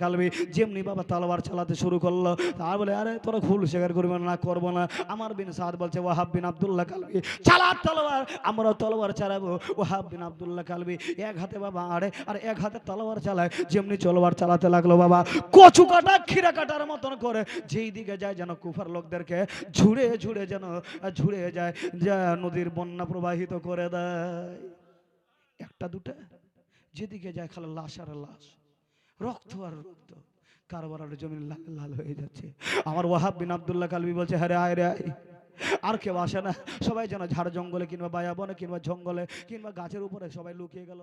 কালবি যেমনি বাবা তলোয়ার চালাতে শুরু করলো, তার বলে আরে তোরা ভুল স্বীকার করবে না, করবো না। আমার বিন সাদ বলছে ওয়াহাব বিন আব্দুল্লাহ কালবি চালা তলোয়ার, আমরা তলোয়ার চালাবো। ওয়াহাব বিন আব্দুল্লাহ কালবি এক হাতে বাবা আড়ে আর এক হাতে তলোয়ার চালায়। যেমনি তলোয়ার চালাতে লাগলো বাবা, কচু কাটা খিরা কাটার মতন করে যেই দিকে যায় যেন কুফার লোকদেরকে ঝুড়ে ঝুড়ে যেন ঝুড়ে যায়, যা নদীর বন্যা প্রবাহিত করে দেয়। একটা দুটা যেদিকে যায় খালি লাশ আর লাশ, রক্ত আর রক্ত, কারবার জমিন লাল লাল হয়ে যাচ্ছে। আমার ওয়াহাব বিন আব্দুল্লাহ কালবি বলছে হ্যাঁ রে আয় রে আয়, আর কেউ আসে না, সবাই যেন ঝাড় জঙ্গলে কিংবা বায়াবনে কিংবা জঙ্গলে কিংবা গাছের উপরে সবাই লুকিয়ে গেল।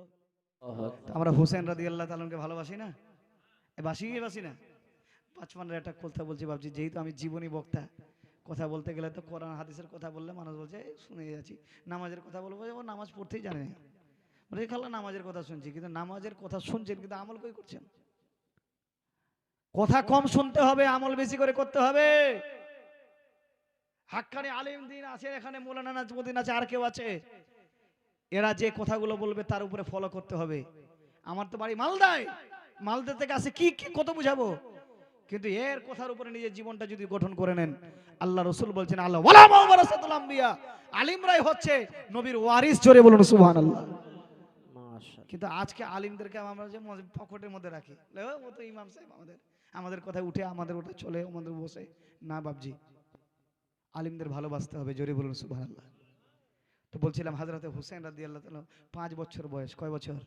আমরা হুসেন রাদিয়াল্লাহু তাআলাকে ভালোবাসি না, বাসি না। বাচমানের একটা কথা বলছি ভাবছি, যেহেতু আমি জীবনী বক্তা, কথা বলতে গেলে তো কোরআন হাদিসের কথা বললে মানুষ বলছে শুনে যাচ্ছি, নামাজের কথা বলবো ও নামাজ পড়তেই জানে না, বলে খালা নামাজের কথা শুনছি, কিন্তু নামাজের কথা শুনছেন কিন্তু আমল কই করছেন? কথা কম শুনতে হবে, আমল বেশি করে করতে হবে। হাক্কানি আলিম দিন আছে এখানে, মৌলানা নাজমুদ্দিন আছে, আর কেউ আছে, এরা যে কথাগুলো বলবে তার উপরে ফলো করতে হবে। আমার তো বাড়ি মালদায়, মালদা থেকে আসে কি কি কত বুঝাবো, কিন্তু এর কথার উপরে নিজের জীবনটা যদি গঠন করে নেন, আল্লাহ রাসূল বলছেন আল্লাহ ওয়ালামা ওয়ারাসাতুল আম্বিয়া, আলিমরাই হচ্ছে নবীর ওয়ারিস। জোরে বলুন সুবহানাল্লাহ। মাশাআল্লাহ। কিন্তু আজকে আলিমদেরকে আমরা যে পকেটের মধ্যে রাখি, ও তো ইমাম সাহেব, আমাদের কথায় উঠে আমাদের ওটা চলে, আমাদের বসে না। বাবজি, আলিমদের ভালোবাসতে হবে। জোরে বলুন সুবহানাল্লাহ। তো বলছিলাম হযরতে হুসেন রাদিয়াল্লাহু তাআলা 5 বছর বয়স, কয় বছর?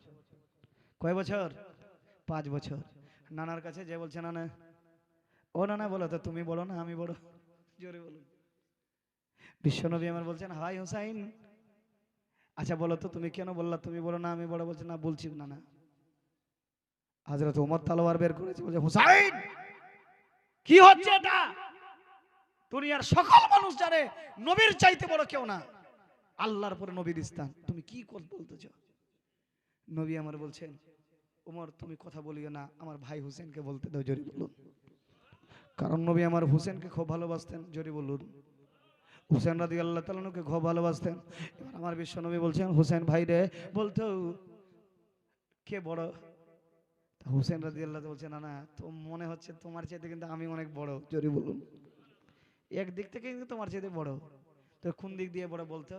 5 বছর। নানার কাছে যে বলছে নানা, ও নানা বলো তো তুমি বলো না আমি বড়? জোরে বলুন। বিশ্বনবী আমার বলছেন হাই হুসাইন, আচ্ছা বলো তো তুমি কেন বললা তুমি বলো না আমি বড়? বলছে না বলছি না না। হযরত ওমর তলোয়ার বের করেছে, বলছে হুসাইন কি হচ্ছে এটা? দুনিয়ার সকল মানুষ জানে নবীর চাইতে বড় কেউ না, আল্লাহর পরে নবীর স্থান, তুমি কি বলতেছো? নবী আমার বলছেন ওমর তুমি কথা বলিও না, আমার ভাই হুসেনকে বলতে দাও। জোরে বলুন। কারণ নবী আমার হুসেনকে খুব ভালোবাসতেন। জোরে বলুন। হুসেন রাদিয়াল্লাহু তাআলাকে খুব ভালোবাসতেন। এবার আমার বিশ্বনবী বলছেন হুসেন ভাই রে, বলতো কে বড়? হুসেন রাদিয়াল্লাহু তাআলা বলছেন না না, তো মনে হচ্ছে তোমার চাইতে কিন্তু আমি অনেক বড়। জোরে বলুন। এক দিক থেকে কিন্তু তোমার চাইতে বড়, তো কোন দিক দিয়ে বড় বলতো?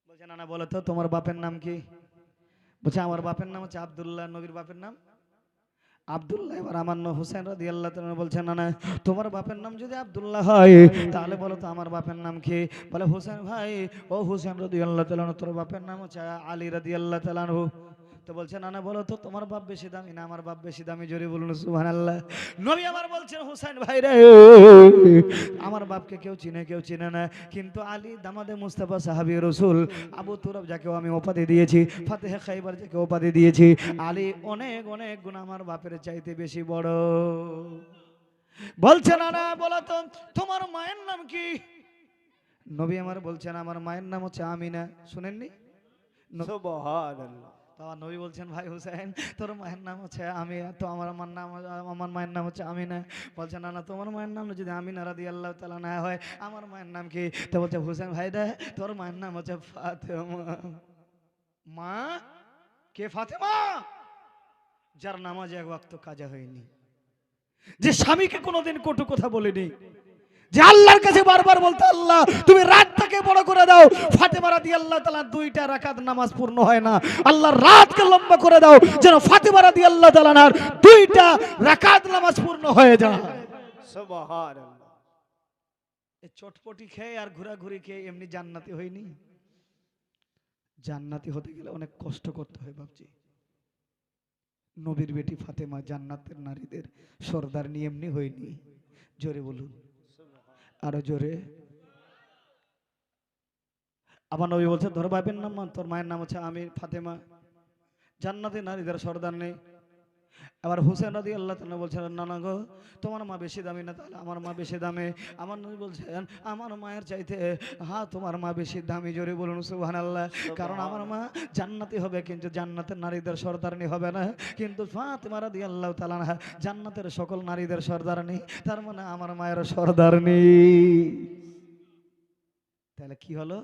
বলছে না না বলো তো তোমার বাপের নাম কি? বলছে আমার বাপের নাম হচ্ছে আব্দুল্লাহ। নবীর বাপের নাম আব্দুল্লাহ। এবার আমার হুসেন রাদিয়াল্লাহু তাআলা বলছেন না না, তোমার বাপের নাম যদি আব্দুল্লাহ হয় তাহলে বলো তো আমার বাপের নাম কি? বলে হুসেন ভাই, ও হুসেন রাদিয়াল্লাহু তাআলা তোর বাপের নাম হচ্ছে আলী রাদিয়াল্লাহু তাআলা। তো বলছে না না বলো তো তোমার বাপ বেশি দামি না আমার বাপ বেশি দামি? জোরে বলুন সুবহানাল্লাহ। নবী আমার বলছেন হুসাইন ভাই রে, আমার বাপকে কেউ চিনে না, কিন্তু আলী দামাদে মুস্তাফা সাহাবী রাসূল, আবু তুরাব যাকে আমি উপাধি দিয়েছি, ফাতেহে খাইবার যাকে উপাধি দিয়েছি, আলী অনেক অনেক গুণ আমার বাপের চাইতে বেশি বড়। বলছে না না বলো তো তোমার মায়ের নাম কি? নবী আমার বলছেন আমার মায়ের নাম হচ্ছে আমিনা। শুনেননি? সুবহানাল্লাহ। নবী বলছেন ভাই হুসেন তোর মায়ের নাম হচ্ছে আমি, তো আমার মায়ের নাম হচ্ছে আমিনা। বলছে না না তোমার মায়ের নাম যদি আমিনা রাদিয়াল্লাহু তাআলা না হয় আমার মায়ের নাম কি? তো বলছে হুসেন ভাই রে তোর মায়ের নাম হচ্ছে ফাতেমা। মা কে? ফাতেমা। যার নামাজে এক ওয়াক্ত কাজা হয়নি, যে স্বামীকে কোনোদিন কটু কথা বলেনি, যে আল্লাহর কাছে বারবার বলতে আল্লাহ তুমি রাতটাকে বড় করে দাও। ফাতেমা রাদিয়াল্লাহু তাআলা 2টা রাকাত নামাজ পূর্ণ হয় না, আল্লাহর রাতকে লম্বা করে দাও যেন ফাতেমা রাদিয়াল্লাহু তাআলার 2টা রাকাত নামাজ পূর্ণ হয়ে যায়। সুবহানাল্লাহ। এই চটপটি খেয়ে আর ঘোরাঘুরি খেয়ে এমনি জান্নাতি হয়নি। জান্নাতি হতে গেলে অনেক কষ্ট করতে হয় বাবজি। নবীর বেটি ফাতেমা জান্নাতের নারীদের সর্দারনি এমনি হয়নি। জোরে বলুন, আরো জোরে। আমার নবী বলছে তোর বাপের নাম, তোর মায়ের নাম হচ্ছে আমি ফাতেমা, জান্নাতি নারীদের সর্দার নেই। আবার হুসেন রাদিয়াল্লাহু তাআলা বলছেন না না গো তোমার মা বেশি দামি না, তাহলে আমার মা বেশি দামি। আমার নবী বলছেন আমার মায়ের চাইতে হ্যাঁ তোমার মা বেশি দামি। জোরে বলুন সুবহানাল্লাহ। কারণ আমার মা জান্নাতি হবে কিন্তু জান্নাতের নারীদের সর্দারনি হবে না, কিন্তু ফাতেমা রাদিয়াল্লাহু তাআলা জান্নাতের সকল নারীদের সর্দারনি, তার মানে আমার মায়ের সর্দারনি। তাহলে কি হলো?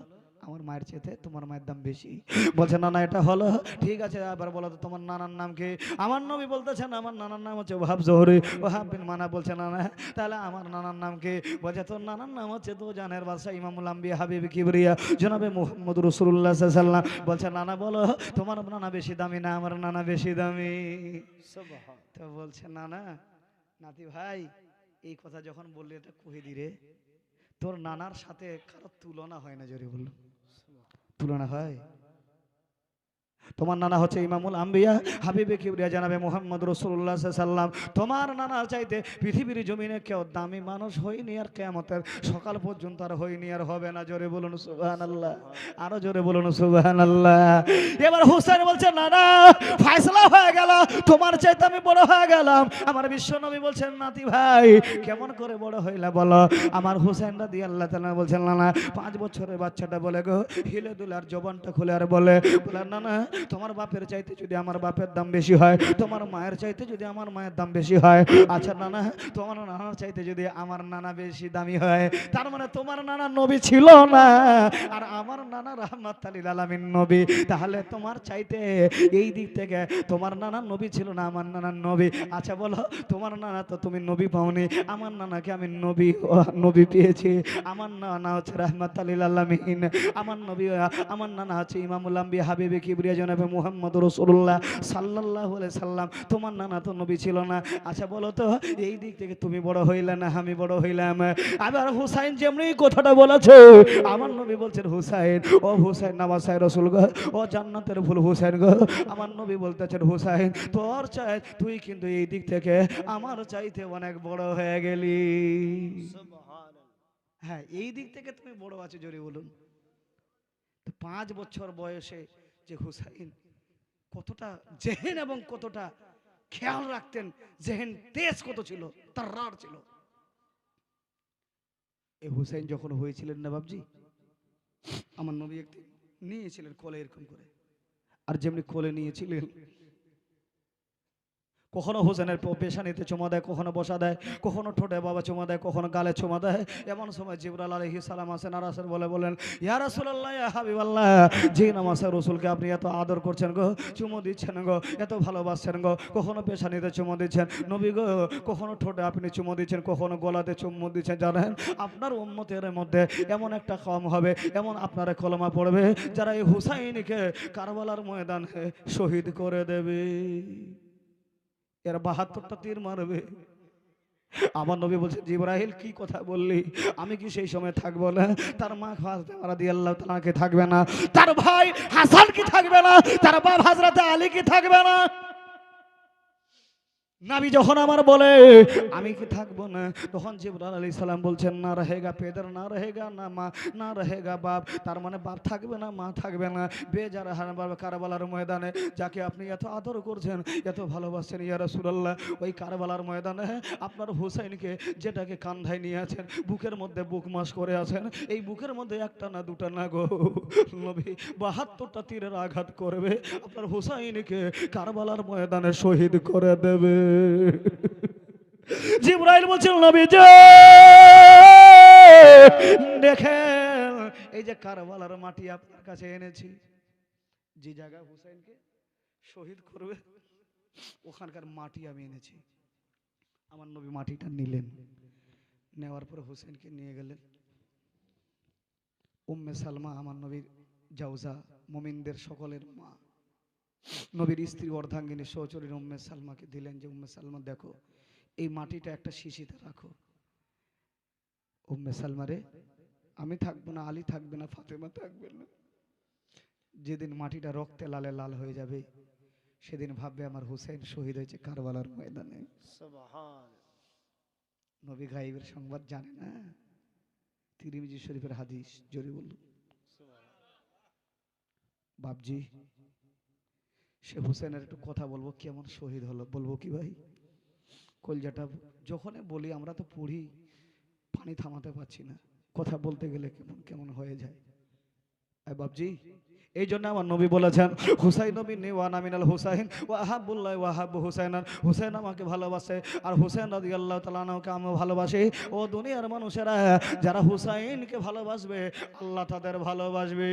আমার মায়ের চেয়ে তোমার মায়ের দাম বেশি। বলছে না না এটা হলো ঠিক আছে, আবার বলো তো তোমার নানার নাম কি? আমার নবী বলতেছেন আমার নানার নাম হচ্ছে ওহাব জোহরি। ওহাব বিন মানা বলছে না না তাহলে আমার নানার নাম কি? বলছে তোর নানার নাম হচ্ছে তো জানের বাদশা ইমামুল আম্বিয়া হাবিব কিবরিয়া জনাবে মুহাম্মদ রাসূলুল্লাহ সাল্লাল্লাহু আলাইহি ওয়াসাল্লাম। বলছে নানা বলো তোমার নানা বেশি দামি না আমার নানা বেশি দামি? তো বলছে না না নাতি ভাই এই কথা যখন বললি এটা কহে দিরে, তোর নানার সাথে কারো তুলনা হয় না, জোরে বললো তুলনা হয়? তোমার নানা হচ্ছে ইমামুল আম্বিয়া হাবিবে কিবরিয়া জানাবে মুহাম্মদ রাসূলুল্লাহ সাল্লাল্লাহু আলাইহি ওয়াসাল্লাম। তোমার নানার চাইতে পৃথিবীর জমিনে কেউ দামি মানুষ হয়নি, আর কিয়ামতের সকাল পর্যন্ত আর হয়নি, আর হবে না। জোরে বলুন সুবহানাল্লাহ, আরো জোরে বলুন সুবহানাল্লাহ। এবার হুসাইন বলছে নানা ফয়সালা হয়ে গেল, তোমার চাইতে আমি বড় হয়ে গেলাম। আমার বিশ্বনবী বলছেন নাতি ভাই কেমন করে বড় হইলা বলো? আমার হুসাইন রাদিয়াল্লাহু তাআলা বলছেন নানা 5 বছরের বাচ্চাটা বলে গো হিলে দুলে আর জবানটা খুলে আর বলে নানা তোমার বাপের চাইতে যদি আমার বাপের দাম বেশি হয়, তোমার মায়ের চাইতে যদি আমার মায়ের দাম বেশি হয়, আচ্ছা নানা তোমার নানার চাইতে যদি আমার নানা বেশি দামি হয়, তার মানে তোমার নানা নবী ছিল না আর আমার নানা রাহমাতুল লিল আলামিন নবী, তাহলে তোমার চাইতে এই দিক থেকে তোমার নানা নবী ছিল না আমার নানা নবী। আচ্ছা বলো তোমার নানা তো তুমি নবী পাওনি, আমার নানাকে আমি নবী পেয়েছি। আমার নানা হচ্ছে রাহমাতুল লিল আলামিন, আমার নবী আমার নানা হচ্ছে ইমামুল আম্বিয়া হাবিবে কিবরিয়া জনাবে মুহাম্মদ রাসূলুল্লাহ সাল্লাল্লাহু আলাইহি সাল্লাম। তোমার নানা তো নবী ছিল না। আচ্ছা বলো তো এই দিক থেকে তুমি বড় হইলে না আমি বড় হইলাম? আবার হুসাইন যেমনি কথাটা বলেছে আমার নবী বলছেন হুসাইন ও হুসাইন নামাসায় রাসূল গো, ও জান্নাতের ফুল হুসাইন গো। আমার নবী বলতেছেন হুসাইন তোর চাই তুই কিন্তু এই দিক থেকে আমার চাইতে অনেক বড় হয়ে গেলি। হ্যাঁ এই দিক থেকে তুমি বড় আছো, জোরে বলুন। 5 বছর বয়সে যে হুসাইন কতটা জেহেন এবং কতটা খেয়াল রাখতেন, জেহেন তেজ কত ছিল, তার রার ছিল। এই হুসাইন যখন হয়েছিলেন না বাবজি, আমার নবী একদিন নিয়েছিলেন কোলে এরকম করে, আর যেমনি কোলে নিয়েছিলেন কখনো হোসেনের পেশানিতে চুমা দেয়, কখনো বসা দেয়, কখনো ঠোঁটে বাবা চুমা দেয়, কখনো গালে চুমা দেয়। এমন সময় জিবরাইল আলাইহিস সালাম আসেন আর আসেন বলেন ইয়া রাসূলুল্লাহ ইয়া হাবিবাল্লাহ, যে নামাজে রাসূলকে আপনি এত আদর করছেন গো, চুমো দিচ্ছেন গো, এত ভালোবাসছেন গো, কখনো পেশানিতে চুমো দিচ্ছেন নবী গো, কখনো ঠোঁটে আপনি চুমো দিচ্ছেন, কখনো গলাতে চুমো দিচ্ছেন, জানেন আপনার উম্মতের মধ্যে এমন একটা কওম হবে, এমন আপনারা কলমা পড়বে যারা এই হুসাইনকে কারবালার ময়দানে শহীদ করে দেবে। এর 72টা তীর মারবে। আমার নবী বলছে জিবরাইল কি কথা বললি, আমি কি সেই সময় থাকবো না? তার মা ফাতেমা রাদিয়াল্লাহু তাআলা কে থাকবে না? তার ভাই হাসান কি থাকবে না? তার বাপ হযরত আলী কি থাকবে না? নবী যখন আমার বলে আমি কি থাকবো না, তখন জিবরাইল আলাইহিস সালাম বলছেন না রহেগা পেদর, না রহেগা না মা, না রহেগা বাপ। তার মানে বাপ থাকবে না, মা থাকবে না। বেজারা হারাবে কারবালার ময়দানে যাকে আপনি এত আদর করছেন, এত ভালোবাসেন ইয়া রাসূলুল্লাহ, ওই কারবালার ময়দানে আপনার হুসাইনকে যেটাকে কাঁধায় নিয়ে আছেন, বুকের মধ্যে বুক মাস করে আছেন, এই বুকের মধ্যে একটা না দুটা না গো নবী 72টা তীরের আঘাত করবে, আপনার হুসাইনকে কারবালার ময়দানে শহীদ করে দেবে। জিবরাইল বলছিল নবী যে দেখেন এই যে কারবালার মাটি আপনার কাছে এনেছি, যে জায়গা হুসাইনকে শহীদ করবে ওখানকার মাটি আমি এনেছি। আমার নবী মাটিটা নিলেন, নেওয়ার পর হুসাইনকে নিয়ে গেলেন। উম্মে সালমা আমার নবীর জাওজা, মুমিনদের সকলের মা, নবীর স্ত্রী অর্ধাঙ্গিনী সহচরী উম্মে সালমাকে দিলেন যে উম্মে সালমা দেখো এই মাটিটা একটা শিশিতে রাখো। উম্মে সালমা রে আমি থাকবো না, আলী থাকবে না, ফাতেমা থাকবে না, যেদিন মাটিটা রক্তে লালে লাল হয়ে যাবে সেদিন ভাববে আমার হুসাইন শহীদ হয়েছে কারবালার ময়দানে। নবী গায়েবের সংবাদ জানে না, তিরমিজি শরীফের হাদিস, জোরে বলল বাপজি। সে হুসেনের একটু কথা বলবো কেমন শহীদ হলো, বলবো কি ভাই? কলজাটা যখন বলি আমরা তো পড়ি, পানি থামাতে পারছি না, কথা বলতে গেলে কেমন কেমন হয়ে যায়। বাপজি এই জন্য আমার নবী বলেছেন হুসাইন নবী ওয়ানা মিনাল হুসাইন ওয়া আহাব্বুল্লাহ ওয়া আহাব্বু হুসাইনান, হুসাইন আমাকে ভালোবাসে আর হুসাইন রাদিয়াল্লাহু তাআলা আনহুকে আমি ভালোবাসি। ও দুনিয়ার মানুষেরা, যারা হুসাইনকে ভালোবাসবে আল্লাহ তাদের ভালোবাসবে।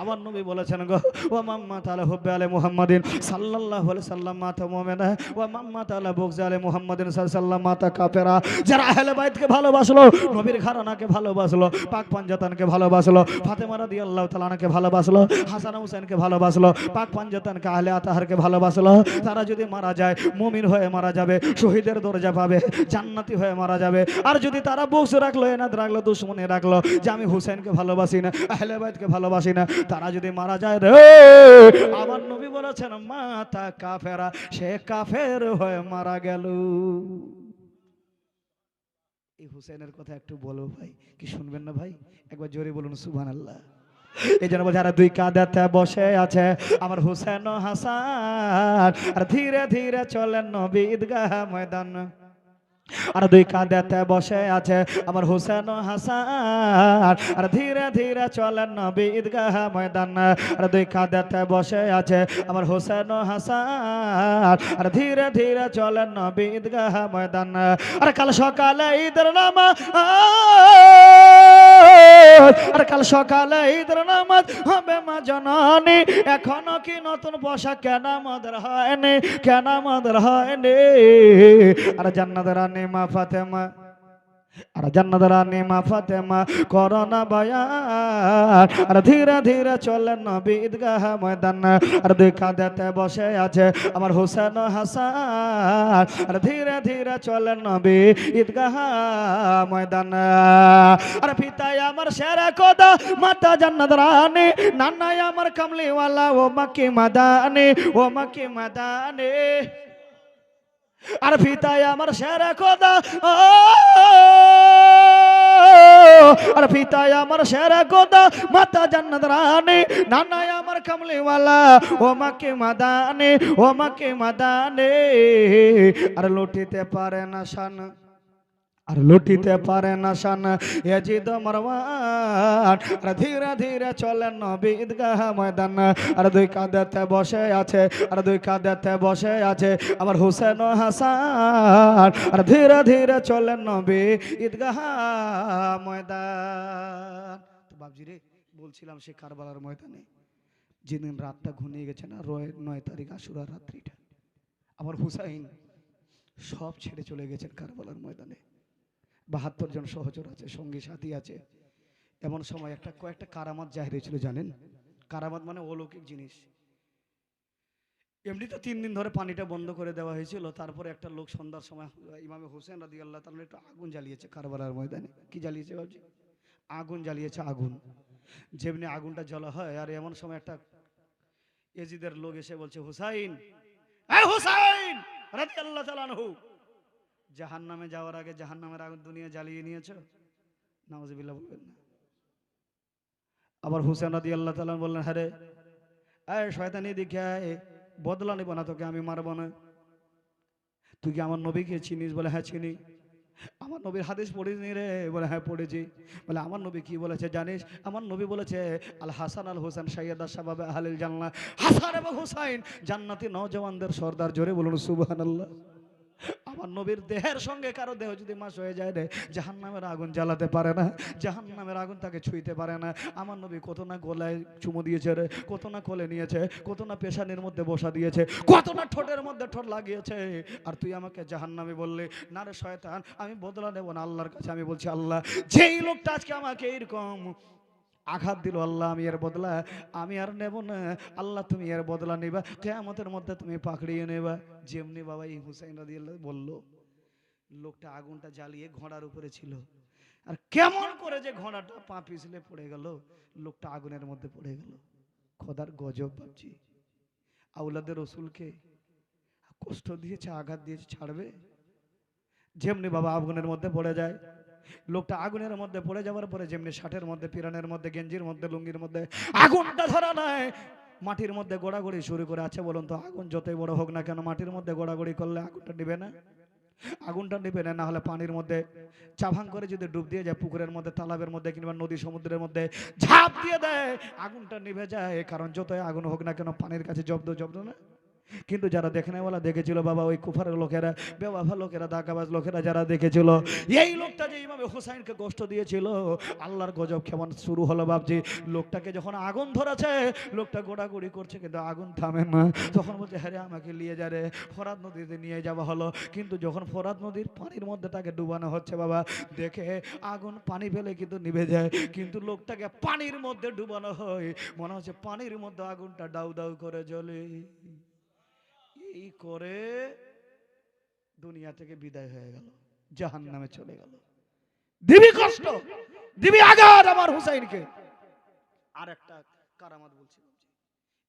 আমার নবী বলেছেন গো ওয়া মাম্মা তাআলা হুব্বে আলে মুহাম্মাদিন সাল্লাল্লাহু আলাইহি সাল্লাম মাতা মুমিনা ওয়া মাম্মা তাআলা বুগজ আলে মুহাম্মাদিন সাল্লাল্লাহু আলাইহি সাল্লাম মাতা কাফেরা। যারা আহলে বাইতকে ভালোবাসলো, নবীর ঘরানাকে ভালোবাসলো, পাক পাঞ্জাতানকে ভালোবাসলো, ফাতেমা রাদিয়াল্লাহু তাআলা আনহাকে ভালোবাসলো, হাসান হুসাইনকে ভালোবাসলো, পাক পাঞ্জাতানকে আহলে আতাহারকে ভালোবাসলো, তারা যদি মারা যায় মুমিন হয়ে মারা যাবে, শহীদের দরজা পাবে, জান্নাতি হয়ে মারা যাবে। আর যদি তারা বুগজ রাখলো, এনাদ রাখলো, দুশমনি রাখলো যে আমি হুসাইনকে ভালোবাসি না, আহলে বাইতকে ভালোবাসি না, তারা যদি মারা যায় রে, আমার নবী বলেছেন মাতা কাফেরা, সে কাফের হয়ে মারা গেল। এই হুসাইনের কথা একটু বলো ভাই, কি শুনবেন না ভাই? একবার জোরে বলুন সুবহানাল্লাহ। এই জন্য যারা দুই কাঁধেতে বসে আছে আমার হুসেন ও হাসান, আর ধীরে ধীরে চলেন নবী ঈদগাহ ময়দান। আর দুই কাঁধেতে বসে আছে আমার হুসেন ও হাসান, আর ধীরে ধীরে চলেন নবী ঈদগাহ ময়দান। আর দুই কাঁধেতে বসে আছে আমার হুসেন ও হাসান, আর ধীরে ধীরে চলেন নবী ঈদগাহ ময়দান। আর কাল সকালে ঈদের নামাজ, আর কাল সকালে ঈদের নামাজ হবে মা জননী, এখনো কি নতুন পোশাক কেন আমাদের হয়নি, কেন আমাদের হয়নি। আর জান্নাতের রানী মা ফাতেমা, আর জান্নাতের রানী মা ফাতেমা করোনা বায়ান, আর ধীরে ধীরে চলেন নবী ঈদগাহ ময়দান। আর দুই কাঁধেতে বসে আছে আমার হুসেন ও হাসান, আর ধীরে ধীরে চলেন নবী ঈদগাহ ময়দান। আর পিতাই আমার শেরে খোদা মাতা জান্নাতের রানী, নানাই আমার কামলিওয়ালা ও মাকি মাদানি, ও মাকি মাদানি। আর পিতাই আমার শেরে খোদা, আর পিতাই আমার শেরে খোদা মাতা জান্নাত রানী, নানাই আমার কামলিওয়ালা ও মাকে মাদানি, ও মাকে মাদানি। আর লুটিতে পারে না শান, আর লুটিতে পারে না শান ইয়াজিদ মারওয়ান। আর ধীরে ধীরে চলেন নবী ঈদগাহ ময়দান। আর দুই কাঁধেতে বসে আছে, আর দুই কাঁধেতে বসে আছে আমার হুসেন ও হাসান, আর ধীরে ধীরে চলেন নবী ঈদগাহ ময়দান। তো বাবজি রে বলছিলাম সে কারবালার ময়দানে যেদিন রাতটা ঘনিয়ে গেছে না, 9 তারিখ আশুরার রাত্রিটা, আমার হুসাইন সব ছেড়ে চলে গেছেন কারবালার ময়দানে। 72 জন সহচর আছে, সঙ্গী সাথী আছে। এমন সময় কয়েকটা কারামাত জাহির হয়েছিল, জানেন? কারামাত মানে অলৌকিক জিনিস। এমনি তো 3 দিন ধরে পানিটা বন্ধ করে দেওয়া হয়েছিল, তারপরে একটা লোক সন্ধ্যার সময় ইমামে হোসেন রাদিয়াল্লাহু তাআলা একটু আগুন জ্বালিয়েছে কারবালার ময়দানে। কি জ্বালিয়েছে বাবজি? আগুন জ্বালিয়েছে, আগুন। যেমনি আগুনটা জ্বলা হয়, আর এমন সময় একটা এজিদের লোক এসে বলছে হুসাইন, এই হুসাইন রাদিয়াল্লাহু তাআলা আনহু, জাহান্নামে যাওয়ার আগে জাহান্নামের আগুন দুনিয়া জ্বালিয়ে নিয়েছো? নাউজুবিল্লাহ বলবেন না। আবার হুসেন রাদিয়াল্লাহু তাআলা বললেন, হ্যাঁ রে, এই শয়তানি দিকে বদলা নিব না, তোকে আমি মারবো না। তুই কি আমার নবীকে চিনিস? বলে হ্যাঁ চিনি। আমার নবীর হাদিস পড়িস নি রে? বলে হ্যাঁ পড়েছি। বলে আমার নবী কি বলেছে জানিস? আমার নবী বলেছে আল হাসান আল হোসেন সাইয়্যিদা শাবাবে আহলিল জান্নাহ, হাসান এবং হুসাইন জান্নাতি নওজওয়ানদের সর্দার। জোরে বলুন সুবহানাল্লাহ। আমার নবীর দেহের সঙ্গে কারো দেহ যদি মাস হয়ে যায় রে, জাহান্নামের আগুন জ্বালাতে পারে না, জাহান্নামের আগুন তাকে ছুঁইতে পারে না। আমার নবী কত না গলায় চুমু দিয়েছে রে, কত না কোলে নিয়েছে, কত না পেশানির মধ্যে বসা দিয়েছে, কত না ঠোঁটের মধ্যে ঠোঁট লাগিয়েছে। আর তুই আমাকে জাহান্নামী বললি? না রে শয়তান, আমি বদলা নেব না। আল্লাহর কাছে আমি বলছি, আল্লাহ যেই লোকটা আজকে আমাকে এইরকম আঘাত দিল, আল্লাহ আমি এর বদলা আমি আর নেব না। আল্লাহ তুমি এর বদলা নেবা, কিয়ামতের মধ্যে তুমি পাকড়িয়ে নেবা। যেমনি বাবা এই হুসাইন রাদিয়াল্লাহু বলল, লোকটা আগুনটা জ্বালিয়ে ঘোড়ার উপরে ছিল, আর কেমন করে যে ঘোড়াটা পা পিছলে পড়ে গেল, লোকটা আগুনের মধ্যে পড়ে গেল। খোদার গজব ভাবছি। আউলাদের রসুলকে কষ্ট দিয়েছে, আঘাত দিয়েছে, ছাড়বে? যেমনি বাবা আগুনের মধ্যে পড়ে যায়, লোকটা আগুনের মধ্যে পড়ে যাওয়ার পরে যেমনি শার্টের মধ্যে, পিরানের মধ্যে, গেঞ্জির মধ্যে, লুঙ্গির মধ্যে আগুনটা ধরা নাই, মাটির মধ্যে গোড়াগড়ি শুরু করে। আছে বলুন তো, আগুন যতই বড় হোক না কেন মাটির মধ্যে গোড়াগড়ি করলে আগুনটা নিবে না? আগুনটা নিবে না, না হলে পানির মধ্যে চাভাং করে যদি ডুব দিয়ে যায়, পুকুরের মধ্যে, তালাবের মধ্যে কিংবা নদী সমুদ্রের মধ্যে ঝাঁপ দিয়ে দেয়, আগুনটা নিভে যায়। কারণ যতই আগুন হোক না কেন পানির কাছে জব্দ জব্দ না। কিন্তু যারা দেখে নেওয়ালা দেখেছিল বাবা, ওই কুফারের লোকেরা, বেওয়াফা লোকেরা, দাগাবাজ লোকেরা যারা দেখেছিল, এই লোকটা যে ইমামে হুসাইনকে কষ্ট দিয়েছিল, আল্লাহর গজব কেমন শুরু হলো বাপজি। লোকটাকে যখন আগুন ধরেছে, লোকটা গোড়াগুড়ি করছে কিন্তু আগুন থামে না। তখন বলছে, হ্যাঁ রে, আমাকে নিয়ে যা রে, ফোরাত নদীতে নিয়ে যাওয়া হলো। কিন্তু যখন ফোরাত নদীর পানির মধ্যে তাকে ডুবানো হচ্ছে বাবা, দেখে আগুন পানি ফেলে কিন্তু নিভে যায়। কিন্তু লোকটাকে পানির মধ্যে ডুবানো হয়, মনে হচ্ছে পানির মধ্যে আগুনটা দাউ দাউ করে জ্বলে। এই করে দুনিয়া থেকে বিদায় হয়ে গেল, জাহান্নামে চলে গেল। দিবি কষ্ট, দিবি আঘাত আমার হুসাইনকে। আর একটা কারামাত বলছিলাম,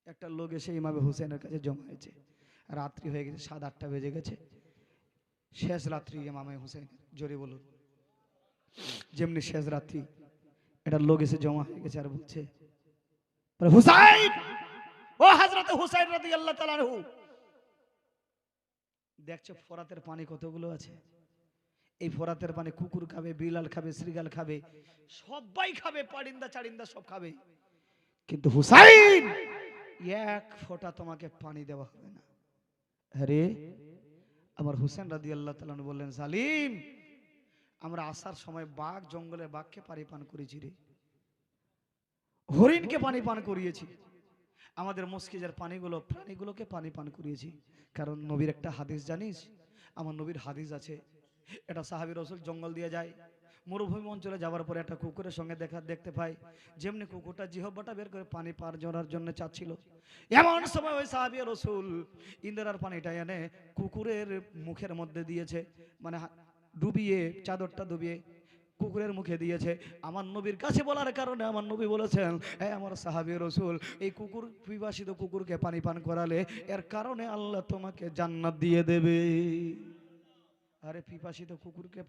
একটা লোক এসে ইমামে হুসাইনের কাছে জমা হয়েছে। রাত্রি হয়ে গেছে, 7-8টা বেজে গেছে, শেষ রাত্রি ইমামে হুসাইন। জোরে বলুন। যেমনি শেষ রাত্রি, একটা লোক এসে জমা হয়ে গেছে আর বলছে, হুসাইন, ও হযরত হুসাইন রাদিয়াল্লাহু তাআলা আনহু, দেখছো ফোরাতের পানি কতগুলো আছে? এই ফোরাতের পানি কুকুর খাবে, বিলাল খাবে, শ্রীগাল খাবে, সবাই খাবে, পারিন্দা চারিন্দা সব খাবে। কিন্তু হুসাইন, এক ফোঁটা তোমাকে পানি দেওয়া হবে না। আরে আমার হুসেন রাদিয়াল্লাহু তাআলা আনহু বললেন, সালিম, আমরা আসার সময় বাঘ, জঙ্গলে বাঘকে পানি পান করেছি রে, হরিণকে পানি পান করিয়েছি, আমাদের মসজিদের পানিগুলো প্রাণীগুলোকে পানি পান করিয়েছি। কারণ নবীর একটা হাদিস জানিস? আমার নবীর হাদিস আছে, এটা সাহাবী রাসূল জঙ্গল দিয়ে যায়, মরুভূমি অঞ্চলে যাওয়ার পরে একটা কুকুরের সঙ্গে দেখতে পায়। যেমনি কুকুরটা জিহ্বাটা বের করে পানি পার জড়ার জন্য চাচ্ছিল, এমন সময় ওই সাহাবী রাসূল ইন্দ্রার পানিটা এনে কুকুরের মুখের মধ্যে দিয়েছে, মানে ডুবিয়ে, চাদরটা ডুবিয়ে কুকুরের মুখে দিয়েছে। আমার নবীর কাছে বলার কারণে আমার নবী বলেছেন, এই আমার সাহাবী রাসূল, এই কুকুর, পিপাসিত কুকুরকে পানি পান করালে এর কারণে আল্লাহ তোমাকে জান্নাত দিয়ে দেবে। আরে পিপাসিত কুকুরকে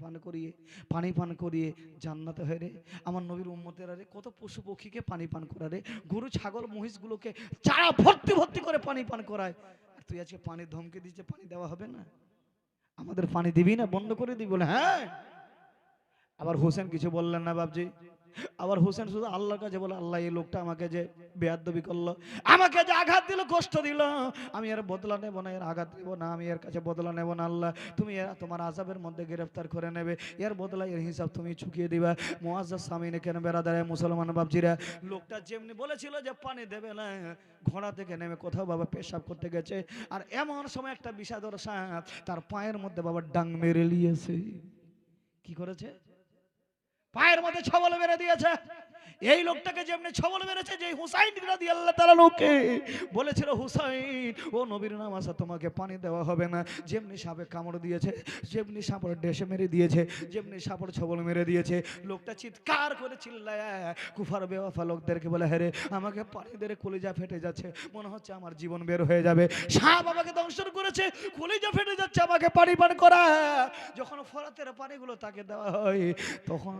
পানি পান করিয়ে জান্নাতে হয় রে। আমার নবীর উম্মতের আরে কত পশু পক্ষীকে পানি পান করারে, গরু ছাগল মহিষগুলোকে চারা ভর্তি ভর্তি করে পানি পান করায়। আর তুই আজকে পানির ধমকে দিচ্ছে, পানি দেওয়া হবে না? আমাদের পানি দিবি না, বন্ধ করে দিবি? বলে হ্যাঁ। আবার হোসেন কিছু বললেন না বাপজি। আবার হোসেন শুধু আল্লাহর কাছে বলে, আল্লাহ, এই লোকটা আমাকে যে বেয়াদবি করলো, আমাকে যে আঘাত দিল, কষ্ট দিল, আমি এর বদলা নেব না, এর আঘাত দেব না, আমি এর কাছে বদলা নেব না। আল্লাহ, তুমি তোমার আযাবের মধ্যে গ্রেফতার করে নেবে, এর বদলা, এর হিসাব তুমি চুকিয়ে দিবা। মুআজ্জাজ সামিনে কেন বেরাদারে মুসলমান বাপজিরা, লোকটা যেমনি বলেছিল যে পানি দেবে না, ঘোড়া থেকে নেমে কোথাও বাবা পেশাব করতে গেছে, আর এমন সময় একটা বিষাদর সাপ তার পায়ের মধ্যে বাবা ডাং মেরে নিয়েছে। কি করেছে? পায়ের মধ্যে ছবল মেরে দিয়েছে। এই লোকটাকে যেমনি ছবল মেরেছে, যে হুসাইন রাদিয়াল্লাহু তাআলা লোকে বলেছিল, হুসাইন, ও নবীর নাম আছে, তোমাকে পানি দেওয়া হবে না, যেমনি সাপে কামড় দিয়েছে, যেমনি সাপড় ডেসে মেরে দিয়েছে, যেমনি সাপড় ছবল মেরে দিয়েছে, লোকটা চিৎকার করে চিল্লায় কুফার বেওয়াফা লোকদেরকে বলে, হ্যাঁ রে, আমাকে পানি দিয়ে কলিজা ফেটে যাচ্ছে, মনে হচ্ছে আমার জীবন বের হয়ে যাবে, সাপ আমাকে দংশন করেছে, কলিজা ফেটে যাচ্ছে, আমাকে পানি পান করা। যখন ফোরাতের পানিগুলো তাকে দেওয়া হয়, তখন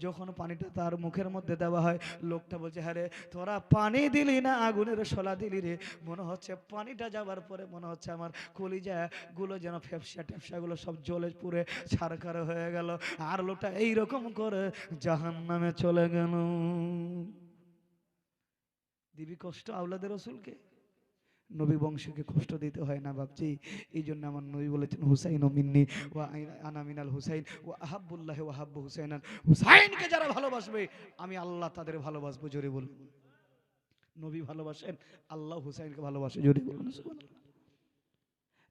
যখন পানিটা তার মুখের মধ্যে দেওয়া হয়, লোকটা বলছে, হ্যাঁ রে, তোরা পানি দিলি না, আগুনের শোলা দিলি রে, মনে হচ্ছে পানিটা যাওয়ার পরে মনে হচ্ছে আমার কলিজা গুলো যেন ফেফসা টেফসা গুলো সব জ্বলে পুড়ে ছারখার হয়ে গেল। আর লোকটা এইরকম করে জাহান্নামে চলে গেল। দিবি কষ্ট আওলাদের রাসূলকে? নবী বংশকে কষ্ট দিতে হয় না বাপজি। এই জন্য আমার নবী বলেছেন, হুসাইন মিন্নি ওয়া আনা মিনাল হুসাইন ওয়া আহাব্বুল্লাহি ওয়া হাব্বু হুসাইনান। হুসাইনকে যারা ভালোবাসবে, আমি আল্লাহ তাদের ভালোবাসবো। জোরে বলুন। নবী ভালোবাসেন, আল্লাহ হুসাইনকে ভালোবাসে। জোরে বলুন সুবহানাল্লাহ।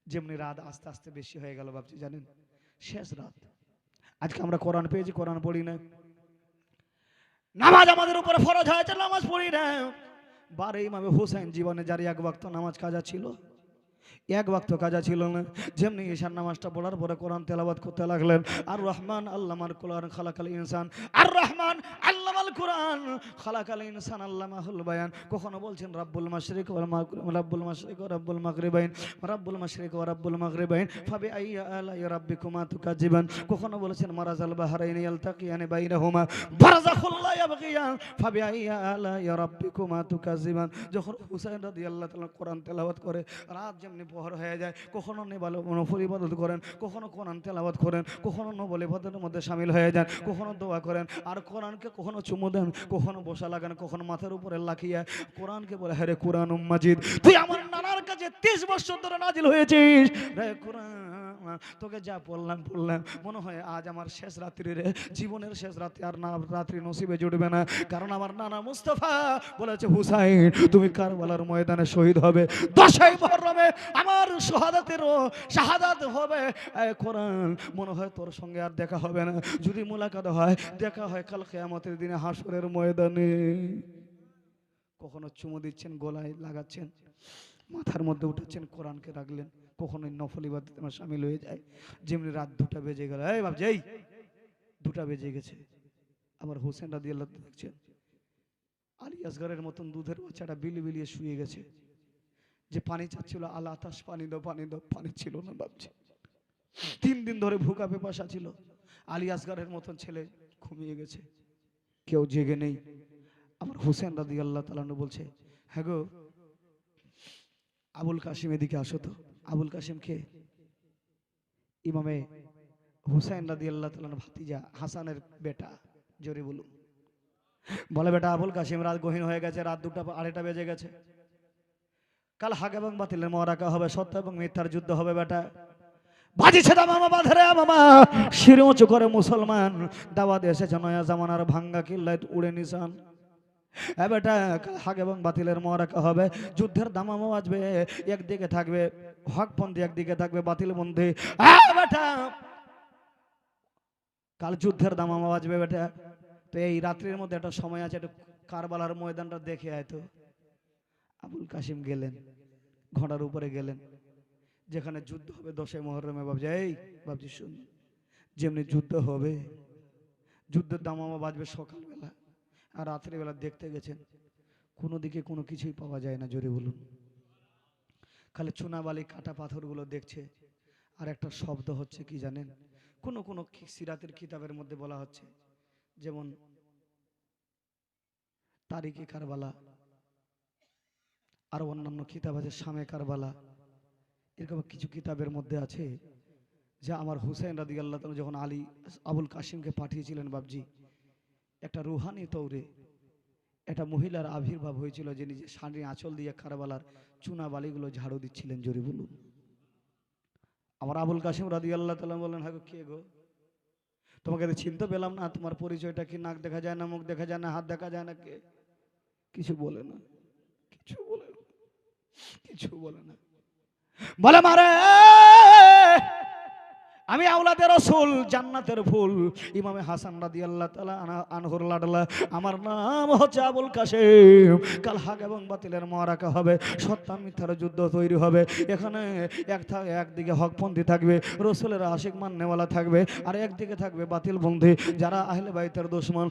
যেমনি রাত আস্তে আস্তে বেশি হয়ে গেল বাপজি, জানেন, শেষ রাত। আজকে আমরা কোরআন পেয়েছি, কোরআন পড়ি না। নামাজ আমাদের উপরে ফরজ হয়েছে, নামাজ পড়ি না। বারে ইমামে হুসাইন জীবনে যার এক ওয়াক্ত নামাজ কাজা ছিল, এক ওয়াক্ত কাজা ছিল না। যেমনি ঈশার নামাজটা পড়ার পরে কোরআন তেলাওয়াত করতে লাগলেন। আর রহমান আল্লামাল কোরআন খালাকাল ইনসান, আর রহমান আল্লামাল কোরআন খালাকাল ইনসান আল্লামাহুল বায়ান। কখনো বলছেন রাব্বুল মাশরিক ওয়াল মাগরিব, রাব্বুল মাশরিক ওয়া রাব্বুল মাগরিবাইন, রাব্বুল মাশরিক ওয়া রাব্বুল মাগরিবাইন, ফাবি আইয়ি আলাই রাব্বিকুমা তুকাজ্জিবান। কখনো বলেছেন মারাজাল বাহরাইনি ইয়ালতাকিয়ানি বাইনাহুমা বারযাখুল লা ইয়াবগিয়ান, ফাবি আইয়ি আলাই রাব্বিকুমা তুকাজ্জিবান। যখন হুসাইন রাদিয়াল্লাহু তাআলা কোরআন তেলাওয়াত করে, রাত যেমনি সামনে প্রহর হয়ে যায়, কখনো নফল ইবাদত করেন, কখনো কোরআন তেলাওয়াত করেন, কখনো নফল ইবাদতের মধ্যে শামিল হয়ে যান, কখনো দোয়া করেন, আর কোরআনকে কখনো চুমু দেন, কখনো বসা লাগান, কখনো মাথার উপরে লাখিয়ে কোরআনকে বলে হ্যাঁ রে কোরআন মাজিদ, তুই আমার নানার কাছে 30 বছর ধরে নাজিল হয়েছিস রে কোরআন, তোকে যা বললাম মনে হয় আজ আমার শেষ রাত্রি রে, জীবনের শেষ রাত্রি, আর না রাত্রি নসিবে জুটবে না, কারণ আমার নানা মুস্তাফা বলেছে হুসাইন তুমি কারবালার ময়দানে শহীদ হবে, 10ই মুহররমে আমার শাহাদাত হবে। এই কোরআন মনে হয় তোর সঙ্গে আর দেখা হবে না, যদি মুলাকাত হয়, দেখা হয় কাল কিয়ামতের দিনে হাসরের ময়দানে। কখনো চুমু দিচ্ছেন, গলায় লাগাচ্ছেন, মাথার মধ্যে উঠাচ্ছেন, কোরআনকে রাখলেন, কখনো নফল ইবাদতে শামিল হয়ে যায়। যেমনি রাত 2টা বেজে গেল, এই বাপ যেই 2টা বেজে গেছে, আমার হোসেন রাদিয়াল্লাহু তাআলা দেখছেন আলী আসগরের মতন দুধের বাচ্চাটা বিলিয়ে শুয়ে গেছে, যে পানি চাচ্ছিল, আল্লাহ আতাশ পানি দাও পানি দাও, পানি ছিল না ভাবছে, 3 দিন ধরে ভুকা পেপাসা ছিল। আলী আসগরের মতন ছেলে ঘুমিয়ে গেছে, কেউ জেগে নেই। আমার হোসেন রাদিয়াল্লাহু তাআলা বলছে, হ্যাঁ গো আবুল কাসিম এদিকে আসো তো। আবুল কাসিম কে? ইমামে হুসাইন রাদিয়াল্লাহু তাআলার ভাতিজা, হাসানের বেটা। জোরে বলুন। বলে বেটা আবুল কাসিম, রাত গহীন হয়ে গেছে, রাত 2টা 2:30 বেজে গেছে, কাল হক এবং বাতিলের মহারাকা হবে, সত্য এবং মিথ্যার যুদ্ধ হবে বেটা। বাজিছে দামামা বাঁধরে মামা, শিরে উঁচু করে মুসলমান দাওয়াত এসেছে নয়া জামানার ভাঙ্গা কিল্লায় উড়ে নিশান। বেটা হক এবং বাতিলের মহারাকা হবে, যুদ্ধের দামামা বাজবে, একদিকে থাকবে হকপন্থী, একদিকে থাকবে বাতিলপন্থী। বেটা কাল যুদ্ধের দামামা বাজবে বেটা। তো এই রাত্রির মধ্যে একটা সময় আছে, একটু কারবালার ময়দানটা দেখে আয় তো। আবুল কাসিম গেলেন, ঘোড়ার উপরে গেলেন, যেখানে যুদ্ধ হবে 10ই মুহররমে। বাবজি এই বাবজি শুন, যেমনি যুদ্ধ হবে, যুদ্ধের দামামা বাজবে সকালবেলা, আর রাত্রিবেলা দেখতে গেছেন, কোনো দিকে কোনো কিছুই পাওয়া যায় না। জোরে বলুন। খালি চুনাবালি কাটা পাথরগুলো দেখছে, আর একটা শব্দ হচ্ছে কি জানেন? কোনো কোনো সিরাতের কিতাবের মধ্যে বলা হচ্ছে, যেমন তারিখে কারবালা, আর অন্যান্য কিতাব আছে শামে কারবালা, এরকম কিছু কিতাবের মধ্যে আছে যে আমার হুসাইন রাদিয়াল্লাহু তাআলা যখন আবুল কাসিমকে পাঠিয়েছিলেন বাবজি, একটা রুহানি তৌরে একটা মহিলার আবির্ভাব হয়েছিল, যে নিজে শাড়ি আঁচল দিয়ে কারবালার চুনা বালিগুলো ঝাড়ু দিচ্ছিলেন। জোরে বলুন। আমার আবুল কাসিম রাদিয়াল্লাহু তাআলা বললেন, হ্যাঁ গো কে গো, তোমাকে তো চিনতে পেলাম না, তোমার পরিচয়টা কি? নাক দেখা যায় না, মুখ দেখা যায় না, হাত দেখা যায় না, কে? কিছু বলে না, কিছু বলে না, কিছু বলে না। বলে মারে আমি আওলাদে রাসূল, জান্নাতের ফুল, ইমামে হাসান রাদিয়াল্লাহু তাআলা আনহুর লাডলা, আমার নাম হচ্ছে আবুল কাসিম। কাল হক এবং বাতিলের মারাকা হবে, সত্য মিথ্যার যুদ্ধ তৈরি হবে। এখানে একদিকে হকপন্থী থাকবে, রাসূলের আশিক মাননেওয়ালা থাকবে, আর একদিকে থাকবে বাতিলপন্থী, যারা আহলে বাইতের দুশমন,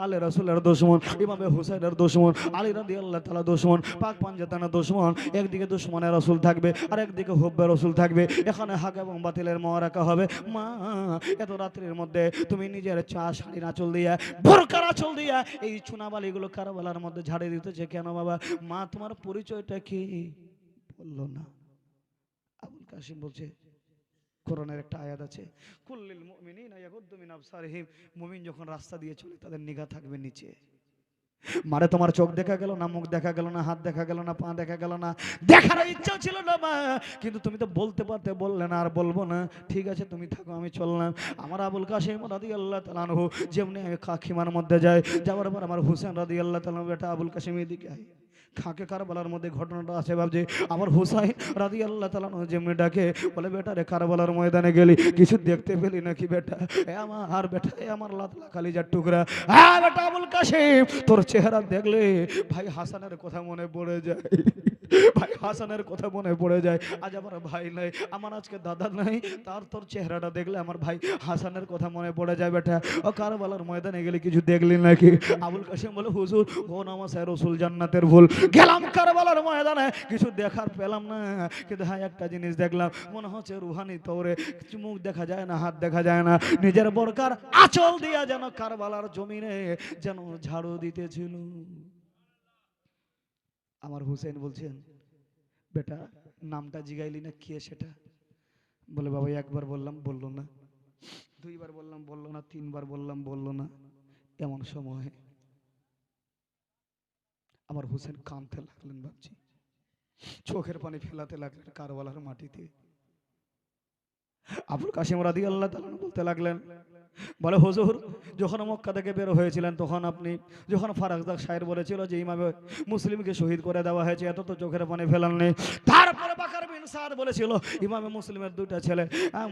আলে রাসূলের দুশমন, ইমামে হুসাইনের দুশমন, আলী রাদিয়াল্লাহু তাআলা দুশমন, পাক পাঞ্জাতানের দুশমন। একদিকে দুশমনে রাসূল থাকবে, আর একদিকে হুব্বে রাসূল থাকবে। এখানে হক এবং বাতিলের মারাকা হবে। মা এত রাত্রির মধ্যে তুমি নিজের শাড়ি আঁচল দিয়া, বোরকার আঁচল দিয়া এই চুনাবালিগুলো কারবালার মধ্যে ঝাড়ে দিতেছে কেন বাবা? মা তোমার পরিচয়টা কি? বললো না। আবুল কাসিম বলছে, কোরআনের একটা আয়াত আছে, কুল্লিল মুমিনিনা ইয়াগুদ্দু মিন আবসারিহিম, মুমিন যখন রাস্তা দিয়ে চলে তাদের নিগাহ থাকবে নিচে। মারে তোমার চোখ দেখা গেল না, মুখ দেখা গেল না, হাত দেখা গেল না, পা দেখা গেল না, দেখার ইচ্ছা ছিল না মা, কিন্তু তুমি তো বলতে পারতে, বললে না। আর বলবো না, ঠিক আছে তুমি থাকো, আমি চললাম। আমার আবুল কাসিম রাদিয়াল্লাহু তাআলা আনহু যেমনি খাকিমার মধ্যে যায়, যাওয়ার পর আমার হুসেন রাদিয়াল্লাহু তাআলা বেটা আবুল কাসিম এদিকে আয়। খাকে কারবালার মধ্যে ঘটনাটা আছে ভাবছে, আমার হুসাইন রাদিয়াল্লাহু তাআলা যেমনি ডাকে, বলে বেটা রে কারবালার ময়দানে গেলি, কিছু দেখতে পেলি নাকি বেটা? এ আমার বেটা, এ আমার লাতলা কালিজার টুকরা, হ্যাঁ বেটা আবুল কাসিম, তোর চেহারা দেখলে ভাই হাসানের কথা মনে পড়ে যায়, ভাই হাসানের কথা মনে পড়ে যায়। আজ আমার ভাই নাই, আমার আজকে দাদা নাই, তার তোর চেহারাটা দেখলে আমার ভাই হাসানের কথা মনে পড়ে যায় বেটা। ও কারবালার ময়দানে গেলে কিছু দেখলি নাকি? আবুল কাসিম বলে, হুজুর ও নামাজ রাসূল জান্নাতের ফুল, গেলাম কারবালার ময়দানে, কিছু দেখার পেলাম না, কিন্তু হ্যাঁ একটা জিনিস দেখলাম, মনে হচ্ছে রুহানি তৌরে, কিছু মুখ দেখা যায় না, হাত দেখা যায় না, নিজের বোরকার আঁচল দিয়া যেন কারবালার জমিনে যেন ঝাড়ু দিতেছিল। আমার হুসেন বলছেন, বেটা নামটা জিগাইলি না, কে সেটা? বলে বাবা একবার বললাম বললো না, দুইবার বললাম বললো না, তিনবার বললাম বললো না। এমন সময় আমার হোসেন কাঁদতে লাগলেন ভাবছি, চোখের পানি ফেলাতে লাগলেন কারবালার মাটিতে। আবুল কাসিম রাদিয়াল্লাহু তাআলা বলতে লাগলেন, বলে হুজুর যখন মক্কা থেকে বের হয়েছিলেন তখন আপনি যখন ফারাজদাক শায়ের বলেছিল যে ইমামে মুসলিমকে শহীদ করে দেওয়া হয়েছে, এত তো চোখের পানি ফেলাননি। তারপরে বাকার বিন সাদ বলেছিল ইমামে মুসলিমের দুইটা ছেলে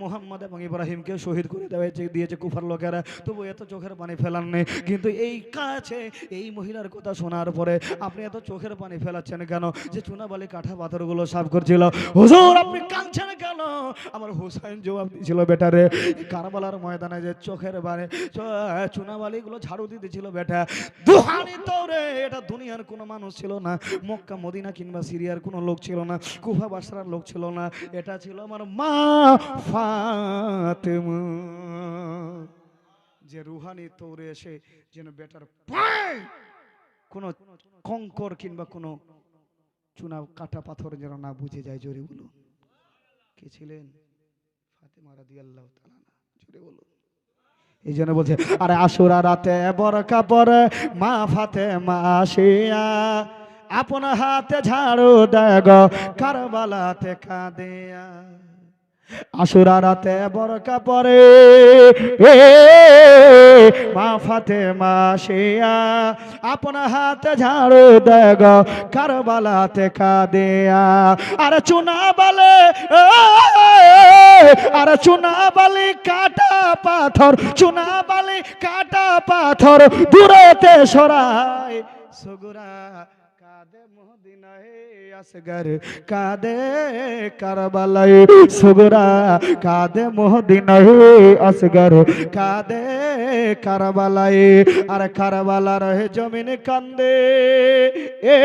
মুহাম্মদ এবং ইব্রাহিমকে শহীদ করে দেওয়া হয়েছে, দিয়েছে কুফার লোকেরা, তবু এত চোখের পানি ফেলাননি। কিন্তু এই কাছে এই মহিলার কথা শোনার পরে আপনি এত চোখের পানি ফেলাচ্ছেন কেন? যে চুনাবালি কাঠা পাথরগুলো সাফ করছিল। হুজুর আপনি কাঁদছেন কেন? আমার হুসাইন জবাব দিয়েছিল, বেটারে কারবালার ময়দানে যে চোখের বারে চুনাবালিগুলো ঝাড়ু দিতেছিল বেটা, দুহানি তোরে, এটা দুনিয়ার কোনো মানুষ ছিল না, মক্কা মদিনা কিংবা সিরিয়ার কোনো লোক ছিল না, কুফা বাসরার লোক ছিল না, এটা ছিল আমার মা ফাতেমা। যে রুহানি তোরে এসে যেন বেটার পায় কোনো কঙ্কর কিংবা কোনো চুনা কাটা পাথর যেন না বুঝে যায়। জোরে বলুন, কে ছিলেন? ফাতেমা রাদিয়াল্লাহু তাআলা। জোরে বলুন। এই জন্য বলছে, আরে আশুরা রাতে বরকা পরে মা ফাতেমা আসিয়া আপন হাতে ঝাড়ু দেয় গো কারবালাতে কাঁদিয়া। আশুরা রাতে বরকা পরে মা ফাতেমা আসিয়া আপন হাতে ঝাড়ু দেয় গো কারবালাতে কাঁদিয়া। আরে চুনা বালে, আরে চুনা বালি কাটা পাথর, চুনা বালি কাটা পাথর দূরেতে সরাই সগুরা কাঁদে মদিনায় আসগর কাঁদে কারবালায়, সগুরা কাঁদে মদিনায় আসগর কাঁদে কারবালায়। আর কারবালার জমিন কান্দে এ